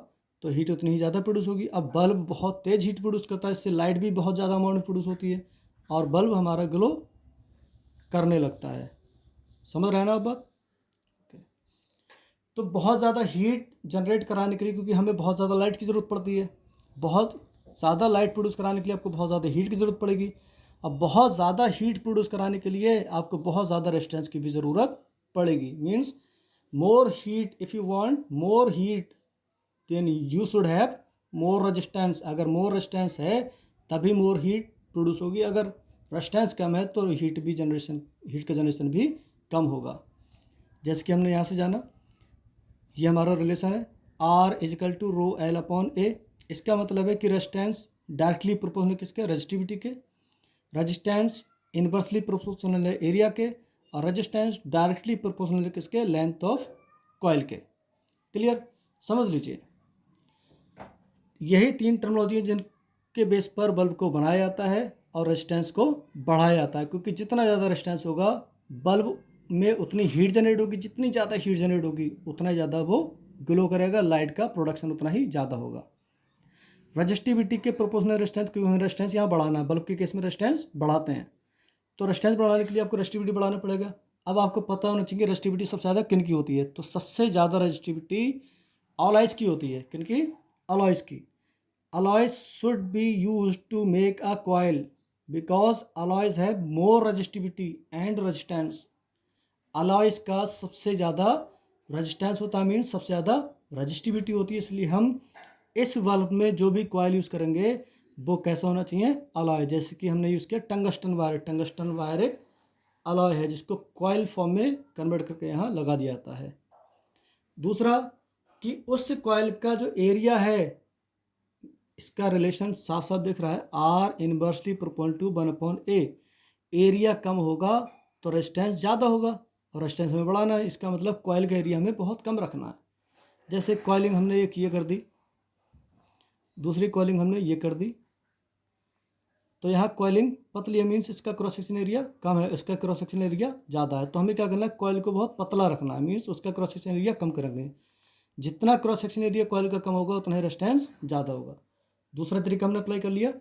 A: तो हीट उतनी ही ज़्यादा प्रोड्यूस होगी। अब बल्ब बहुत तेज़ हीट प्रोड्यूस करता है, इससे लाइट भी बहुत ज़्यादा अमाउंट में प्रोड्यूस होती है और बल्ब हमारा ग्लो करने लगता है। समझ रहे हैं ना आप बात। तो बहुत ज़्यादा हीट जनरेट कराने के लिए, क्योंकि हमें बहुत ज़्यादा लाइट की ज़रूरत पड़ती है, बहुत ज़्यादा लाइट प्रोड्यूस कराने के लिए आपको बहुत ज़्यादा हीट की ज़रूरत पड़ेगी। अब बहुत ज़्यादा हीट प्रोड्यूस कराने के लिए आपको बहुत ज़्यादा रेजिस्टेंस की भी ज़रूरत पड़ेगी। Means more heat, if you want more heat then you should have more resistance. अगर मोर रेजिस्टेंस है तभी मोर हीट प्रोड्यूस होगी, अगर रेजिस्टेंस कम है तो हीट का जनरेशन भी कम होगा। जैसे कि हमने यहाँ से जाना, ये हमारा रिलेशन है R is equal to rho L upon A. इसका मतलब है कि रेजिस्टेंस डायरेक्टली प्रोपोर्शनल किसके, रजिस्टिविटी के। रेजिस्टेंस इनवर्सली प्रोपोर्शनल है एरिया के, और रेजिस्टेंस डायरेक्टली प्रोपोर्शनल है किसके, लेंथ ऑफ कॉइल के। क्लियर, समझ लीजिए। यही 3 टर्मिनोलॉजी जिनके बेस पर बल्ब को बनाया जाता है और रेजिस्टेंस को बढ़ाया जाता है, क्योंकि जितना ज़्यादा रेजिस्टेंस होगा बल्ब में उतनी हीट जनरेट होगी, जितनी ज़्यादा हीट जनरेट होगी उतना ज़्यादा वो ग्लो करेगा, लाइट का प्रोडक्शन उतना ही ज़्यादा होगा। रजिस्टिविटी के प्रोपोर्शनल रेजिस्टेंस, क्योंकि हमें रेजिस्टेंस यहाँ बढ़ाना है, बल्ब के केस में रेजिस्टेंस बढ़ाते हैं, तो रेजिस्टेंस बढ़ाने के लिए आपको रजिस्टिविटी बढ़ाना पड़ेगा। अब आपको पता होना चाहिए रजिस्टिविटी सबसे ज़्यादा किन की होती है, तो सबसे ज़्यादा रजिस्टिविटी अलॉयज़ की होती है। किन की, अलॉयज़ की। Alloys should be use to make a coil because alloys have more resistivity and resistance. Alloys का सबसे ज़्यादा रेजिस्टेंस होता है, मीन्स सबसे ज़्यादा रजिस्टिविटी होती है, इसलिए हम इस बल्ब में जो भी कॉइल यूज़ करेंगे वो कैसा होना चाहिए, अलॉय। जैसे कि हमने यूज़ किया टंगस्टन वायर। टंगस्टन वायर एक अलॉय है जिसको कॉइल फॉर्म में कन्वर्ट करके यहाँ लगा दिया जाता है। दूसरा कि उस कॉइल का जो एरिया है इसका रिलेशन साफ साफ दिख रहा है, R inversely proportional to 1/a। Area कम होगा तो रेजिस्टेंस ज़्यादा होगा, और रेजिस्टेंस हमें बढ़ाना है, इसका मतलब कॉइल का एरिया हमें बहुत कम रखना है। जैसे कॉइलिंग हमने एक ये कर दी, दूसरी कॉइलिंग हमने ये कर दी, तो यहाँ कॉइलिंग पतली है, मीन्स इसका क्रॉस सेक्शन एरिया कम है, इसका क्रॉस सेक्शन एरिया ज़्यादा है। तो हमें क्या करना है, कॉइल को बहुत पतला रखना है, मीन्स उसका क्रॉस सेक्शन एरिया कम करेंगे। जितना क्रॉस सेक्शन एरिया कॉइल का कम होगा उतना ही रेजिस्टेंस ज़्यादा होगा। दूसरा तरीका हमने अप्लाई कर लिया।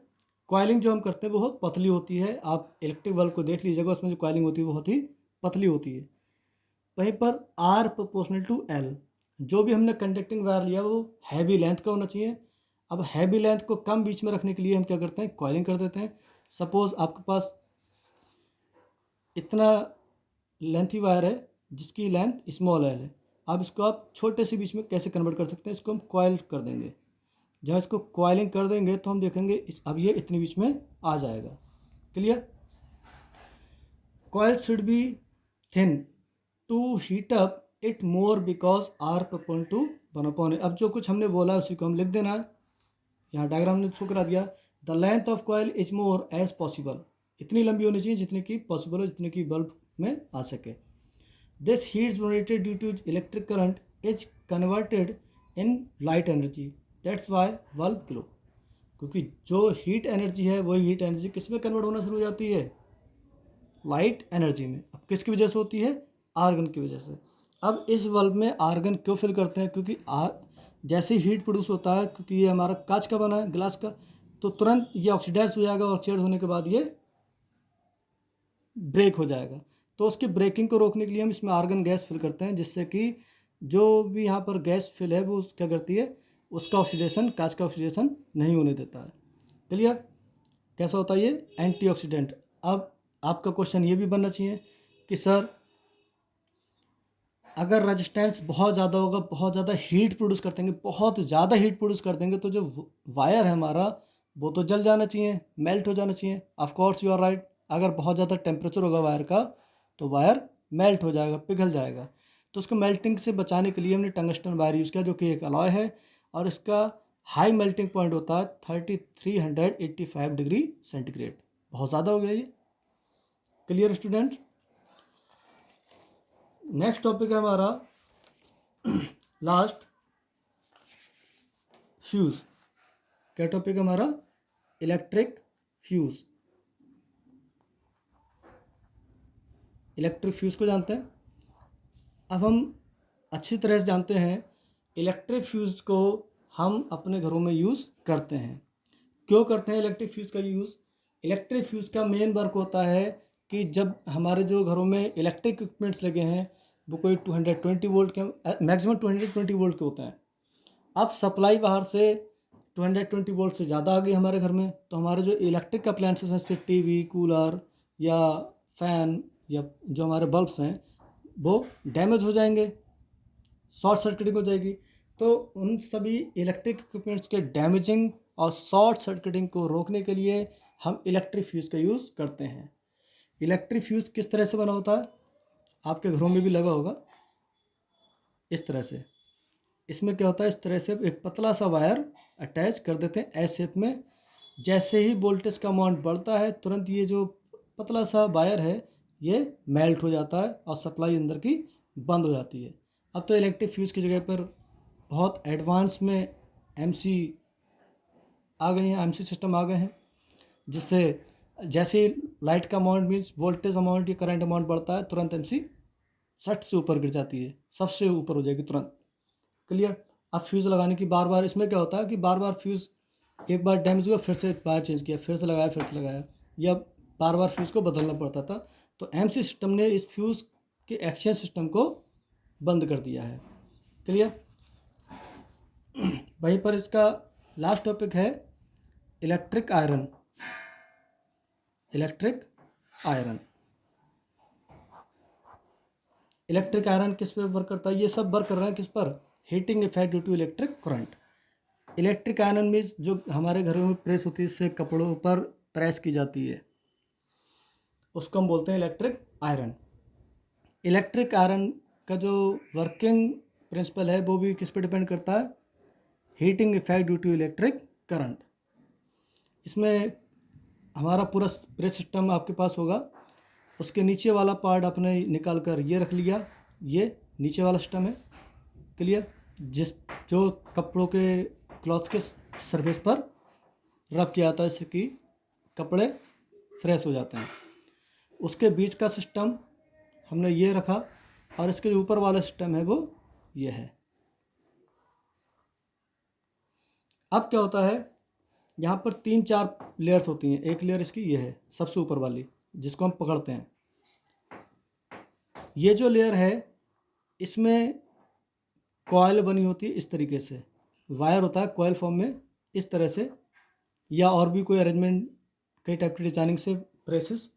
A: कॉइलिंग जो हम करते हैं बहुत पतली होती है, आप इलेक्ट्रिक बल्ब को देख लीजिएगा, उसमें जो कॉइलिंग होती है बहुत ही पतली होती है। वहीं पर आर प्रोपोर्शनल टू एल, जो भी हमने कंडक्टिंग वायर लिया वो हैवी लेंथ का होना चाहिए। अब हैवी लेंथ को कम बीच में रखने के लिए हम क्या करते हैं, कॉइलिंग कर देते हैं। सपोज़ आपके पास इतना लेंथी वायर है जिसकी लेंथ स्मॉल एल है, अब इसको आप छोटे से बीच में कैसे कन्वर्ट कर सकते हैं, इसको हम कॉइल कर देंगे। जब इसको कॉइलिंग कर देंगे तो हम देखेंगे अब ये इतने बीच में आ जाएगा। Clear? Coil should be thin to heat up it more because R proportional to 1/a। अब जो कुछ हमने बोला उसी को हम लिख देना है, यहाँ डायग्राम ने शो करा दिया। The length of coil is more as possible, इतनी लंबी होनी चाहिए जितनी की पॉसिबल हो, जितनी की बल्ब में आ सके। This heat generated due to electric current is converted in light energy, that's why bulb glow. क्योंकि जो हीट एनर्जी है वही हीट एनर्जी किस में कन्वर्ट होना शुरू हो जाती है, लाइट एनर्जी में। अब किसकी वजह से होती है, आर्गन की वजह से। अब इस बल्ब में आर्गन क्यों फिल करते हैं, क्योंकि जैसे हीट प्रोड्यूस होता है, क्योंकि ये हमारा कांच का बना है, ग्लास का, तो तुरंत ये ऑक्सीडाइज हो जाएगा, ऑक्सीडाइज होने के बाद ये ब्रेक हो जाएगा। तो उसकी ब्रेकिंग को रोकने के लिए हम इसमें आर्गन गैस फिल करते हैं, जिससे कि जो भी यहाँ पर गैस फिल है वो क्या करती है, उसका ऑक्सीडेशन, कांच का ऑक्सीडेशन नहीं होने देता है। क्लियर? कैसा होता है ये, एंटीऑक्सीडेंट। अब आपका क्वेश्चन ये भी बनना चाहिए कि सर अगर रेजिस्टेंस बहुत ज़्यादा होगा, बहुत ज़्यादा हीट प्रोड्यूस कर देंगे, बहुत ज़्यादा हीट प्रोड्यूस कर देंगे, तो जो वायर है हमारा वो तो जल जाना चाहिए, मेल्ट हो जाना चाहिए। Of course you are right, अगर बहुत ज़्यादा टेम्परेचर होगा वायर का तो वायर मेल्ट हो जाएगा, पिघल जाएगा। तो उसको मेल्टिंग से बचाने के लिए हमने टंगस्टन वायर यूज़ किया, जो कि एक अलॉय है, और इसका हाई मेल्टिंग पॉइंट होता है 3385 डिग्री सेंटीग्रेड। बहुत ज़्यादा हो गया ये। Clear student? नेक्स्ट टॉपिक है हमारा लास्ट, फ्यूज़। क्या टॉपिक है हमारा, इलेक्ट्रिक फ्यूज़। इलेक्ट्रिक फ्यूज़ को जानते हैं। अब हम अच्छी तरह से जानते हैं इलेक्ट्रिक फ्यूज़ को हम अपने घरों में यूज़ करते हैं। क्यों करते हैं इलेक्ट्रिक फ्यूज़ का यूज़? इलेक्ट्रिक फ्यूज़ का मेन वर्क होता है कि जब हमारे जो घरों में इलेक्ट्रिक इक्विपमेंट्स लगे हैं वो कोई 220 वोल्ट के, मैक्सिमम 220 वोल्ट के होते हैं। अब सप्लाई बाहर से 220 वोल्ट से ज़्यादा आ गई हमारे घर में, तो हमारे जो इलेक्ट्रिक अप्लायंसेस हैं, जैसे टीवी, कूलर या फ़ैन या जो हमारे बल्ब्स हैं, वो डैमेज हो जाएंगे, शॉर्ट सर्किटिंग हो जाएगी। तो उन सभी इलेक्ट्रिक इक्विपमेंट्स के डैमेजिंग और शॉर्ट सर्किटिंग को रोकने के लिए हम इलेक्ट्रिक फ्यूज़ का यूज़ करते हैं। इलेक्ट्रिक फ्यूज़ किस तरह से बना होता है, आपके घरों में भी लगा होगा इस तरह से। इसमें क्या होता है, इस तरह से एक पतला सा वायर अटैच कर देते हैं एस शेप में। जैसे ही वोल्टेज का अमाउंट बढ़ता है तुरंत ये जो पतला सा वायर है ये मेल्ट हो जाता है और सप्लाई अंदर की बंद हो जाती है। अब तो इलेक्ट्रिक फ्यूज़ की जगह पर बहुत एडवांस में एमसी आ गए हैं, एमसी सिस्टम आ गए हैं, जिससे जैसे ही लाइट का अमाउंट मीन्स वोल्टेज अमाउंट या करंट अमाउंट बढ़ता है तुरंत एमसी सट से ऊपर गिर जाती है, सबसे ऊपर हो जाएगी तुरंत। क्लियर? अब फ्यूज़ लगाने की बार बार, इसमें क्या होता है कि बार बार फ्यूज़ एक बार डैमेज हुआ फिर से वायर चेंज किया, फिर से लगाया, फिर से लगाया, या बार बार फ्यूज़ को बदलना पड़ता था। तो एमसी सिस्टम ने इस फ्यूज़ के एक्सचेंज सिस्टम को बंद कर दिया है। क्लियर? वहीं पर इसका लास्ट टॉपिक है electric iron. Electric iron, electric iron किस पे वर्क करता है, ये सब वर्क कर रहे हैं किस पर, heating effect due to electric current. Electric iron means जो हमारे घरों में प्रेस होती है, इससे कपड़ों पर प्रेस की जाती है, उसको हम बोलते हैं इलेक्ट्रिक आयरन। इलेक्ट्रिक आयरन का जो वर्किंग प्रिंसिपल है वो भी किस पे डिपेंड करता है, heating effect due to electric current. इसमें हमारा पूरा प्रेस सिस्टम आपके पास होगा। उसके नीचे वाला पार्ट आपने निकाल कर ये रख लिया, ये नीचे वाला सिस्टम है, क्लियर, जो कपड़ों के क्लॉथ्स के सरफेस पर रब किया जाता है, इससे कि कपड़े फ्रेश हो जाते हैं। उसके बीच का सिस्टम हमने ये रखा, और इसके जो ऊपर वाला सिस्टम है वो ये है। अब क्या होता है, यहाँ पर 3-4 लेयर्स होती हैं। एक लेयर इसकी ये है सबसे ऊपर वाली, जिसको हम पकड़ते हैं। ये जो लेयर है इसमें कॉयल बनी होती है इस तरीके से, वायर होता है कॉयल फॉर्म में इस तरह से, या और भी कोई अरेंजमेंट कई टाइप की डिजाइनिंग से प्रेसेस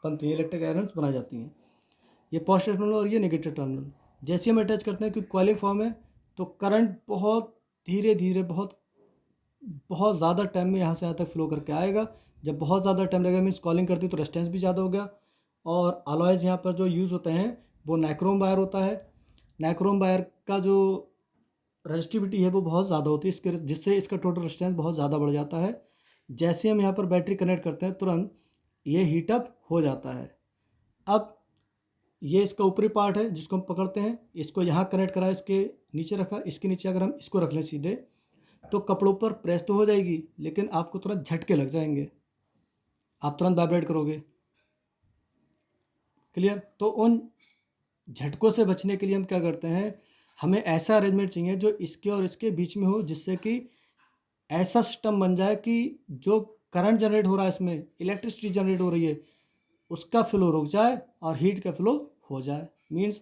A: बनती हैं, इलेक्ट्रिक आयरन्स बनाई जाती हैं। ये पॉजिटिव टर्मिनल और ये नेगेटिव टर्मिनल जैसे हम अटैच करते हैं, क्योंकि कॉइलिंग फॉर्म है तो करंट बहुत धीरे धीरे बहुत ज़्यादा टाइम में यहाँ से यहाँ तक फ्लो करके आएगा। जब बहुत ज़्यादा टाइम लगेगा मीन्स कॉलिंग करती है तो रेजिस्टेंस भी ज़्यादा हो गया। और अलॉयज़ यहाँ पर जो यूज़ होते हैं वो नाइक्रोम वायर होता है। नाइक्रोम वायर का जो रजिस्टिविटी है वो बहुत ज़्यादा होती है इसके, जिससे इसका टोटल रेजिस्टेंस बहुत ज़्यादा बढ़ जाता है। जैसे हम यहाँ पर बैटरी कनेक्ट करते हैं तुरंत ये हीटअप हो जाता है। अब ये इसका ऊपरी पार्ट है जिसको हम पकड़ते हैं, इसको यहाँ कनेक्ट करा, इसके नीचे रखा, इसके नीचे अगर हम इसको रख लें सीधे तो कपड़ों पर प्रेस तो हो जाएगी, लेकिन आपको तुरंत झटके लग जाएंगे, आप तुरंत वाइब्रेट करोगे, क्लियर। तो उन झटकों से बचने के लिए हम क्या करते हैं, हमें ऐसा अरेंजमेंट चाहिए जो इसके और इसके बीच में हो, जिससे कि ऐसा सिस्टम बन जाए कि जो करंट जनरेट हो रहा है, इसमें इलेक्ट्रिसिटी जनरेट हो रही है, उसका फ्लो रुक जाए और हीट का फ्लो हो जाए। मीन्स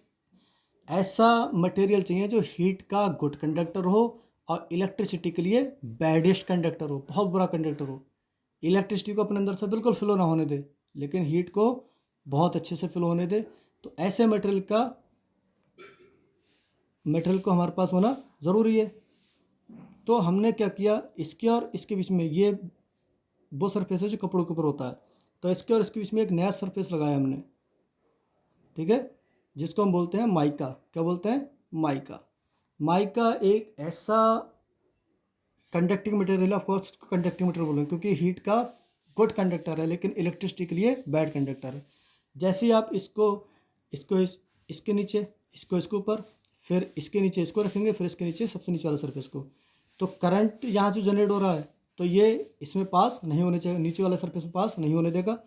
A: ऐसा मटेरियल चाहिए जो हीट का गुड कंडक्टर हो और इलेक्ट्रिसिटी के लिए बैडेस्ट कंडक्टर हो, बहुत बुरा कंडक्टर हो। इलेक्ट्रिसिटी को अपने अंदर से बिल्कुल फ्लो ना होने दे, लेकिन हीट को बहुत अच्छे से फ्लो होने दे। तो ऐसे मटेरियल को हमारे पास होना ज़रूरी है। तो हमने क्या किया, इसके और इसके बीच में ये वो सरफेस है जो कपड़ों के ऊपर होता है, तो इसके और इसके बीच में एक नया सरफेस लगाया हमने, ठीक है, जिसको हम बोलते हैं माइका। क्या बोलते हैं, माइका। माइका एक ऐसा कंडक्टिंग मटेरियल है, ऑफकोर्स इसको कंडक्टिंग मटेरियल बोलेंगे क्योंकि हीट का गुड कंडक्टर है लेकिन इलेक्ट्रिसिटी के लिए बैड कंडक्टर है। जैसे ही आप इसके नीचे, इसको इसके ऊपर, फिर इसके नीचे इसको रखेंगे, फिर इसके नीचे सबसे नीचे वाले सरफेस को, तो करंट यहाँ जो जनरेट हो रहा है तो ये इसमें पास नहीं होने चाहिए, नीचे वाले सरफेस में पास नहीं होने देगा,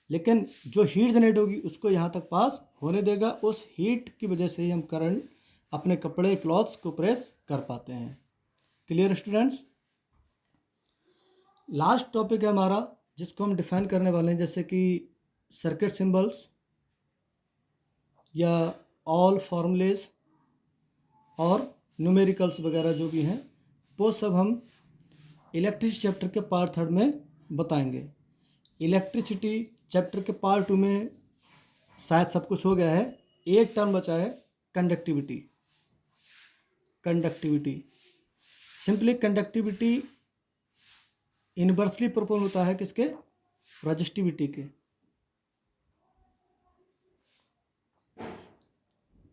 A: लेकिन जो हीट जनरेट होगी उसको यहाँ तक पास होने देगा। उस हीट की वजह से ही हम करंट अपने कपड़े क्लॉथ्स को प्रेस कर पाते हैं। Clear students. लास्ट टॉपिक है हमारा जिसको हम डिफाइन करने वाले हैं, जैसे कि सर्किट सिंबल्स या ऑल फॉर्मूलेज और न्यूमेरिकल्स वगैरह जो भी हैं, वो सब हम इलेक्ट्रिसिटी चैप्टर के पार्ट 3 में बताएंगे। इलेक्ट्रिसिटी चैप्टर के पार्ट 2 में शायद सब कुछ हो गया है, एक टर्म बचा है conductivity. Simply conductivity inversely proportional होता है किसके, रजिस्टिविटी के।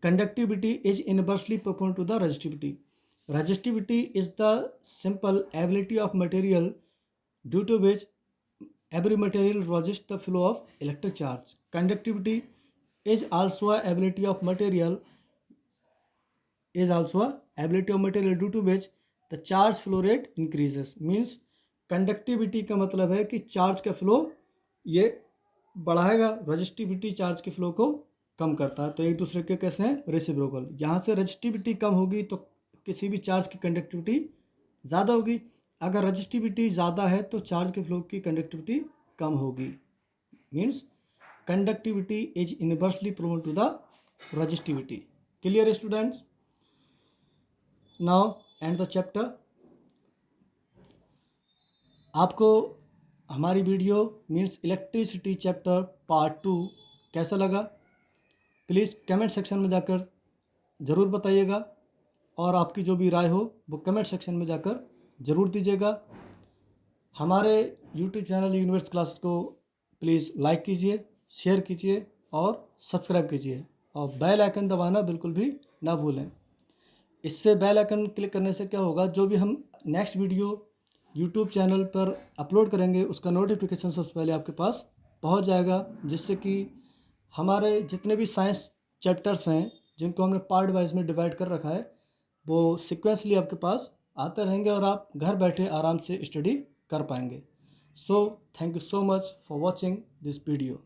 A: Conductivity is inversely proportional to the resistivity. Resistivity is the simple ability of material due to which every material resists the flow of electric charge. Conductivity is also a ability of material due to which the charge flow rate increases. Means conductivity का मतलब है कि चार्ज का फ्लो ये बढ़ाएगा, रजिस्टिविटी चार्ज के फ्लो को कम करता है। तो एक दूसरे के कैसे हैं, रेसिप्रोकल। यहाँ से रजिस्टिविटी कम होगी तो किसी भी चार्ज की कंडक्टिविटी ज़्यादा होगी, अगर रजिस्टिविटी ज़्यादा है तो चार्ज के फ्लो की कंडक्टिविटी कम होगी। Means conductivity is inversely proportional to the resistivity. Clear students. Now end the chapter. आपको हमारी video means electricity chapter part 2 कैसा लगा, प्लीज़ कमेंट सेक्शन में जाकर ज़रूर बताइएगा, और आपकी जो भी राय हो वो कमेंट सेक्शन में जाकर ज़रूर दीजिएगा। हमारे यूट्यूब चैनल यूनिवर्स क्लासेस को प्लीज़ लाइक कीजिए, शेयर कीजिए और सब्सक्राइब कीजिए, और बेल आइकन दबाना बिल्कुल भी ना भूलें। इससे बेल आइकन क्लिक करने से क्या होगा, जो भी हम नेक्स्ट वीडियो यूट्यूब चैनल पर अपलोड करेंगे उसका नोटिफिकेशन सबसे पहले आपके पास पहुंच जाएगा, जिससे कि हमारे जितने भी साइंस चैप्टर्स हैं जिनको हमने पार्ट वाइज में डिवाइड कर रखा है वो सिक्वेंसली आपके पास आते रहेंगे और आप घर बैठे आराम से स्टडी कर पाएंगे। So thank you so much for watching this video.